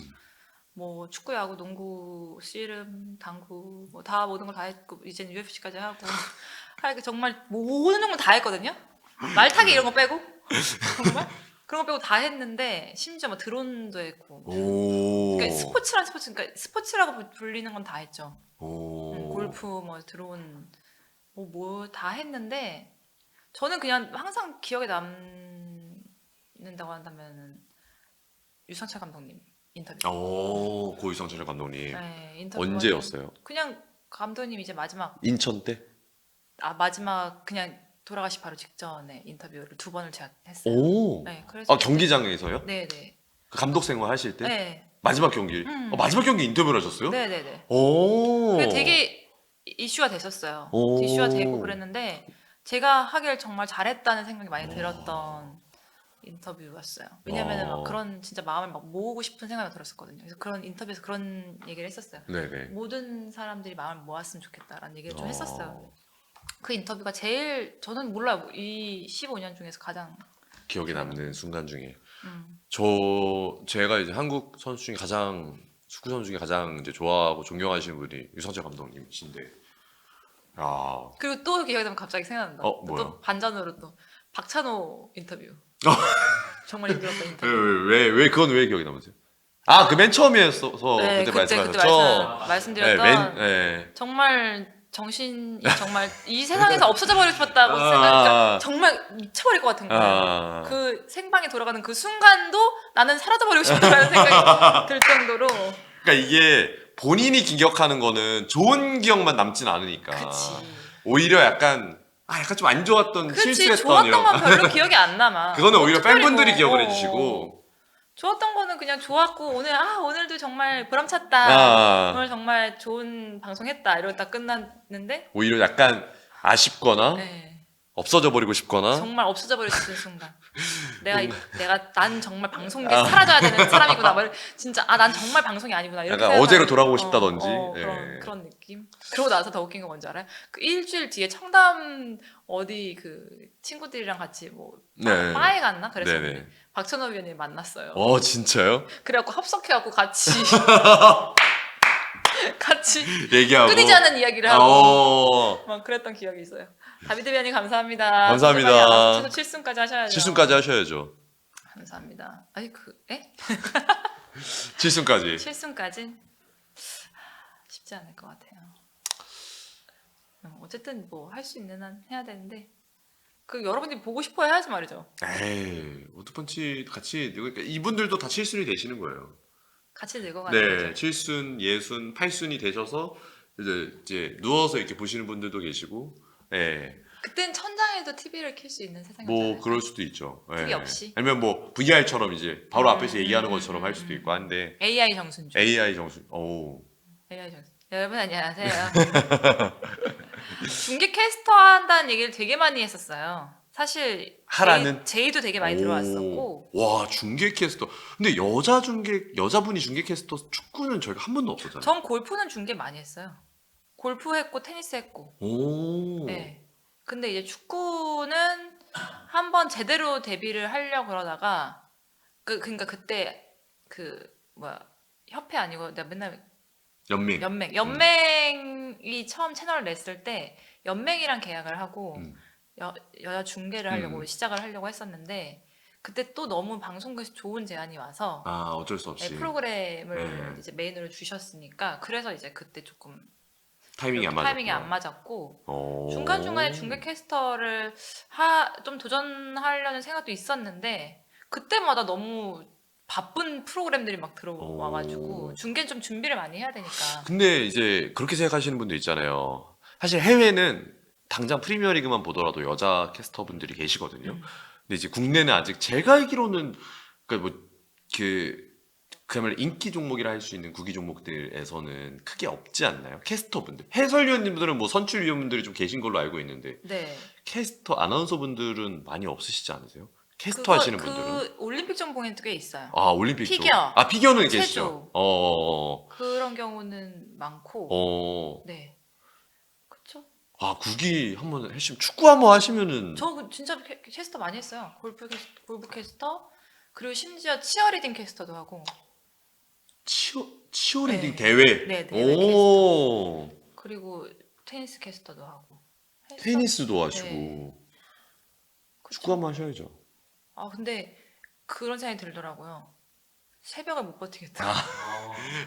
뭐 축구, 야구, 농구, 씨름, 당구 뭐 다 모든 걸 다 했고 이제는 UFC까지 하고 하여튼 정말 모든 종목 다 했거든요. 말타기 이런 거 빼고 정말 그런 거 빼고 다 했는데 심지어 뭐 드론도 했고 오. 그러니까 그러니까 스포츠라고 불리는 건 다 했죠. 오. 골프 뭐 드론 뭐 다 했는데 저는 그냥 항상 기억에 남는다고 한다면 유상철 감독님 인터뷰. 오, 고유성철 감독님. 네, 인터뷰 언제였어요? 그냥 감독님 이제 마지막 인천 때? 마지막 그냥 돌아가시 바로 직전에 인터뷰를 2번을 제가 했어요. 오. 네, 그래서 경기장에서요? 네네. 그 감독 생활 하실 때? 네. 마지막 경기. 마지막 경기 인터뷰를 하셨어요? 네네네. 오. 그게 되게 이슈가 됐었어요. 오. 이슈가 되고 그랬는데 제가 하길 정말 잘했다는 생각이 많이 들었던 인터뷰였어요. 왜냐면은 막 그런 진짜 마음을 막 모으고 싶은 생각이 들었었거든요. 그래서 그런 인터뷰에서 그런 얘기를 했었어요. 네네. 모든 사람들이 마음을 모았으면 좋겠다라는 얘기를 좀 했었어요. 그 인터뷰가 제일 저는 몰라요. 이 15년 중에서 가장 기억에 남는 순간 중에 음. 제가 이제 한국 선수 중에 축구 선수 중에 가장 이제 좋아하고 존경하시는 분이 유상철 감독님이신데, 야, 그리고 또 기억이 나면 갑자기 생각난다. 뭐요? 또 반전으로 또 박찬호 인터뷰. 정말 힘들었던 인터뷰. 왜 그건 왜 기억에 남으세요? 그 맨 처음이었어 그때 말씀하셨죠? 말씀드렸던 네. 정말 정신이 정말 이 세상에서 없어져 버리고 싶었다고 생각하니까 정말 미쳐버릴 것 같은 거예요. 그 생방에 돌아가는 그 순간도 나는 사라져 버리고 싶다는 생각이 들 정도로. 그러니까 이게 본인이 기억하는 거는 좋은 기억만 남진 않으니까. 그치. 오히려 약간 좀 안 좋았던 그치, 실수했던 좋았던 이런 건 별로 기억이 안 남아. 그거는 오히려 특별히 팬분들이 뭐, 기억을 해주시고. 좋았던 거는 그냥 좋았고 오늘도 정말 보람찼다. 오늘 정말 좋은 방송했다. 이러고 딱 끝났는데 오히려 약간 아쉽거나 네. 없어져 버리고 싶거나. 정말 없어져 버릴 수 있는 순간. 난 정말 방송계에서 사라져야 되는 사람이구나. 진짜 난 정말 방송이 아니구나. 이렇게 약간 어제로 돌아가고 싶다든지. 그런 느낌. 그러고 나서 더 웃긴 건 뭔지 알아요? 그 일주일 뒤에 청담 어디 그 친구들이랑 같이 뭐 바에 갔나? 그래서 네네. 박찬호 위원님 만났어요. 진짜요? 그래갖고 합석해갖고 같이 얘기하고 끊이지 않는 이야기를 하고 막 그랬던 기억이 있어요. 다비드 위원님 감사합니다. 감사합니다. 최소 7승까지 하셔야죠. 7승까지 하셔야죠. 감사합니다. 아니 7승까지. 7승까지 쉽지 않을 것 같아요. 어쨌든 뭐 할 수 있는 한 해야 되는데 그 여러분들이 보고 싶어 해야지 말이죠. 에이, 워터펀치 같이 그러니까 이분들도 다 7순위 되시는 거예요. 같이 늙어가는 네, 거죠. 7순, 예순, 8순이 되셔서 이제 누워서 이렇게 보시는 분들도 계시고, 예, 그땐 천장에도 TV를 켤 수 있는 세상이지 뭐 않을까? 그럴 수도 있죠. TV 예. 없이? 아니면 뭐 VR처럼 이제 바로 앞에서 음, 얘기하는 음, 것처럼 할 수도 있고 한데 AI 정순주. AI 정수, 오, AI 정순. 여러분 안녕하세요. 중계 캐스터 한다는 얘기를 되게 많이 했었어요. 사실 하라는? 제의도 되게 많이 들어왔었고 와, 중계 캐스터. 근데 여자분이 중계 캐스터 축구는 저희가 한 번도 없었잖아요. 전 골프는 중계 많이 했어요. 골프 했고 테니스 했고. 오, 네. 근데 이제 축구는 한번 제대로 데뷔를 하려고 그러다가 그러니까 그때 그 뭐야 협회 아니고 내가 맨날 연맹. 연맹이 처음 채널을 냈을 때 연맹이랑 계약을 하고 음. 여자 중계를 하려고 음. 시작을 하려고 했었는데 그때 또 너무 방송국에서 좋은 제안이 와서 아, 어쩔 수 없이 프로그램을 네. 이제 메인으로 주셨으니까 그래서 이제 그때 조금 타이밍이 안 맞았구나. 타이밍이 안 맞았고 오. 중간중간에 중계 캐스터를 좀 도전하려는 생각도 있었는데 그때마다 너무 바쁜 프로그램들이 막 들어와가지고 오. 중계는 좀 준비를 많이 해야 되니까 근데 이제 그렇게 생각하시는 분도 있잖아요. 사실 해외는 당장 프리미어리그만 보더라도 여자 캐스터분들이 계시거든요. 근데 이제 국내는 아직 제가 알기로는 그러니까 그야말로 인기 종목이라 할 수 있는 구기 종목들에서는 크게 없지 않나요? 캐스터분들, 해설위원님들은 뭐 선출위원분들이 좀 계신 걸로 알고 있는데 네. 캐스터 아나운서분들은 많이 없으시지 않으세요? 캐스터 그거- 하시는 분들은? 그 올림픽 전공에도 꽤 있어요. 아, 올림픽 쪽. 피겨, 아, 피겨는 체조. 계시죠. 그런 경우는 많고 네. 그쵸? 아, 국기 한번 하시면 축구 한번 하시면은 진짜 캐스터 많이 했어요. 골프 캐스터 그리고 심지어 치어리딩 캐스터도 하고 치어리딩 네. 대회. 네, 대회 오. 그리고 테니스 캐스터도 하고 했었- 테니스도 하시고 네. 그쵸? 축구 한번 하셔야죠. 아 근데 그런 생각이 들더라고요. 새벽을 못 버티겠다. 아.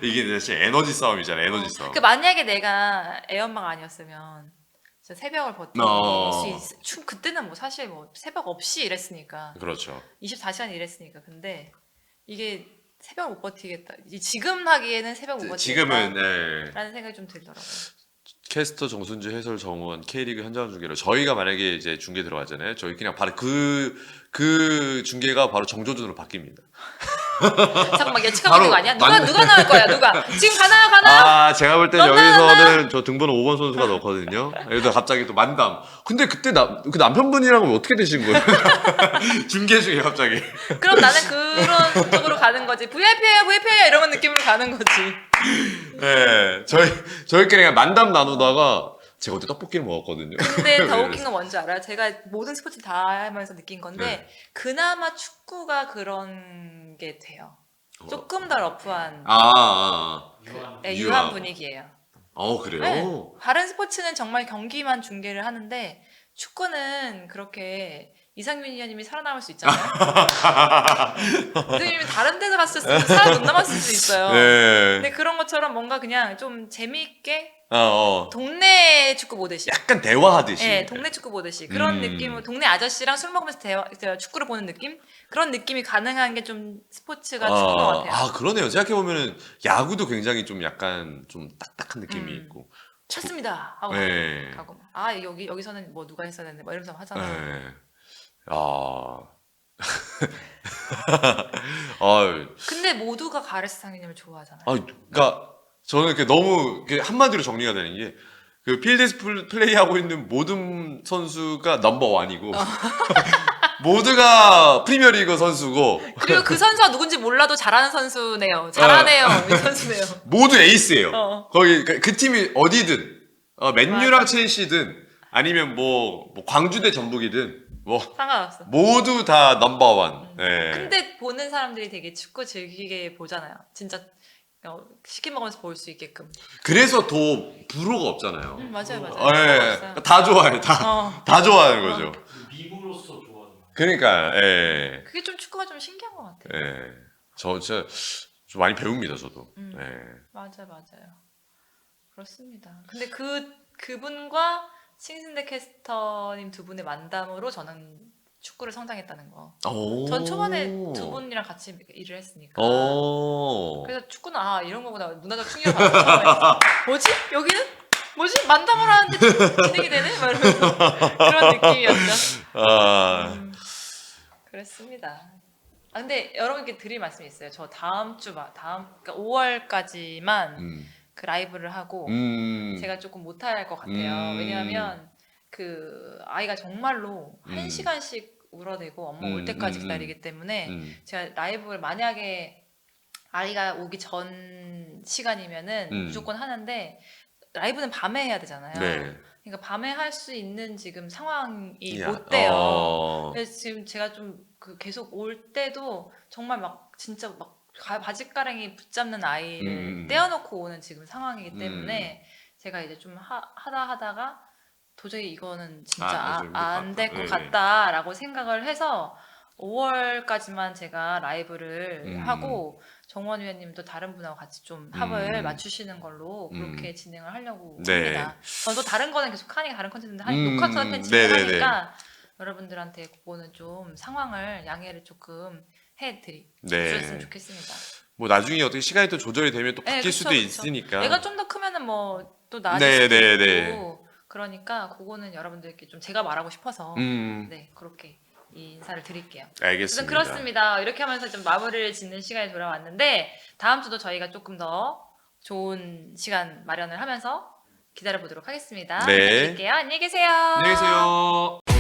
이게 사실 에너지 싸움이잖아요. 에너지 싸움. 그 만약에 내가 애엄마가 아니었으면 진짜 새벽을 버틸 수 그때는 뭐 사실 뭐 새벽 없이 일했으니까 그렇죠. 24시간 일했으니까 근데 이게 새벽을 못 버티겠다. 지금 하기에는 새벽 못 버티겠다. 지금은 네. 라는 생각이 좀 들더라고요. 캐스터 정순주 해설 정원 K리그 현장 중계로 저희가 만약에 이제 중계 들어가잖아요. 저희 그냥 바로 그 중계가 바로 정조준으로 바뀝니다. 잠깐만 예측하고 바로 있는 거 아니야? 누가 나올 거야? 누가? 지금 가나요? 아, 제가 볼 땐 넌 여기서는 저 등번호 5번 선수가 넣거든요. 여기다 갑자기 또 만담. 근데 그때 그 남편분이랑은 어떻게 되신 거예요? 중계 중에 갑자기. 그럼 나는 그런 쪽으로 가는 거지. VIP예요 이런 느낌으로 가는 거지. 네, 저희끼리 그냥 만담 나누다가 제가 그때 떡볶이를 먹었거든요. 근데 더 웃긴 건 뭔지 알아요? 제가 모든 스포츠 다 하면서 느낀 건데 네. 그나마 축구가 그런 게 돼요. 조금 더 러프한 유한. 네, 유한. 유한 분위기예요. 그래요? 네. 다른 스포츠는 정말 경기만 중계를 하는데 축구는 그렇게 이상민 위원님이 살아남을 수 있잖아요. 이상민이 다른 데서 갔었으면 살아 못 남았을 수 있어요. 네. 근데 그런 것처럼 뭔가 그냥 좀 재미있게 어. 동네 축구 보듯이. 약간 대화하듯이. 네, 동네 축구 보듯이 그런 느낌으로 동네 아저씨랑 술 먹으면서 축구를 보는 느낌? 그런 느낌이 가능한 게 좀 스포츠가 축구인 것 같아요. 아, 그러네요. 생각해보면은 야구도 굉장히 좀 약간 좀 딱딱한 느낌이 있고. 쳤습니다 하고 네. 가고 아 여기서는 뭐 누가 했었는데 뭐 이러면서 하잖아. 네. 아. 아, 근데 모두가 가레스 상인님을 좋아하잖아요. 그러니까 저는 너무 한마디로 정리가 되는 게 그 필드에서 플레이하고 있는 모든 선수가 넘버 원이고 모두가 프리미어리그 선수고 그리고 그 선수가 누군지 몰라도 잘하는 선수네요. 잘하네요. 이 선수네요. 모두 에이스예요. 어. 거기 그 팀이 어디든 맨유랑 맞아. 첼시든 아니면 뭐 광주대 전북이든 뭐 상관없어. 모두 다 넘버 원. 네. 근데 보는 사람들이 되게 축구 즐기게 보잖아요. 진짜 시켜 먹으면서 볼 수 있게끔. 그래서 더 불호가 없잖아요. 맞아요. 예. 없어요. 다 좋아해. 다 좋아하는 거죠. 그 밈으로서 좋아하는. 그러니까 예. 그게 좀 축구가 좀 신기한 것 같아요. 예. 저 진짜 좀 많이 배웁니다, 저도. 예. 맞아요. 그렇습니다. 근데 그분과 신승대 캐스터님 두 분의 만담으로 저는 축구를 성장했다는 거. 오. 전 초반에 두 분이랑 같이 일을 했으니까. 오. 그래서 축구는 아 이런 거구나 문화적 충격을 받았어. 처음에. 뭐지? 여기는 뭐지? 만담을 하는데 진행이 되네? 막 이러면서 그런 느낌이었죠. 아. 그랬습니다. 아 근데 여러분께 드릴 말씀이 있어요. 저 다음 그러니까 5월까지만 그 라이브를 하고 제가 조금 못할 것 같아요. 왜냐하면 그 아이가 정말로 1시간씩 울어대고 엄마 올 때까지 기다리기 때문에 제가 라이브를 만약에 아이가 오기 전 시간이면은 무조건 하는데 라이브는 밤에 해야 되잖아요. 네. 그러니까 밤에 할 수 있는 지금 상황이 야, 못 돼요. 어. 그래서 지금 제가 좀 그 계속 올 때도 정말 막 진짜 막 바짓가랑이 붙잡는 아이를 떼어놓고 오는 지금 상황이기 때문에 제가 이제 좀 하다가 도저히 이거는 진짜 안 될 것 같다라고 생각을 해서 5월까지만 제가 라이브를 하고 정원 위원님도 다른 분하고 같이 좀 합을 맞추시는 걸로 그렇게 진행을 하려고 합니다. 저도 다른 거는 계속 하니까 다른 컨텐츠인데 녹화 컨텐츠를 하니까 여러분들한테 그거는 좀 상황을 양해를 조금 해드리셨으면 좋겠습니다. 뭐 나중에 어떻게 시간이 또 조절이 되면 또 바뀔 그쵸, 수도 그쵸. 있으니까. 애가 좀 더 크면은 뭐 또 나아질 수도 있고 그러니까 그거는 여러분들께 좀 제가 말하고 싶어서 네 그렇게 인사를 드릴게요. 알겠습니다. 그렇습니다. 이렇게 하면서 좀 마무리를 짓는 시간이 돌아왔는데 다음 주도 저희가 조금 더 좋은 시간 마련을 하면서 기다려 보도록 하겠습니다. 네. 드릴게요. 안녕히 계세요. 안녕히 계세요.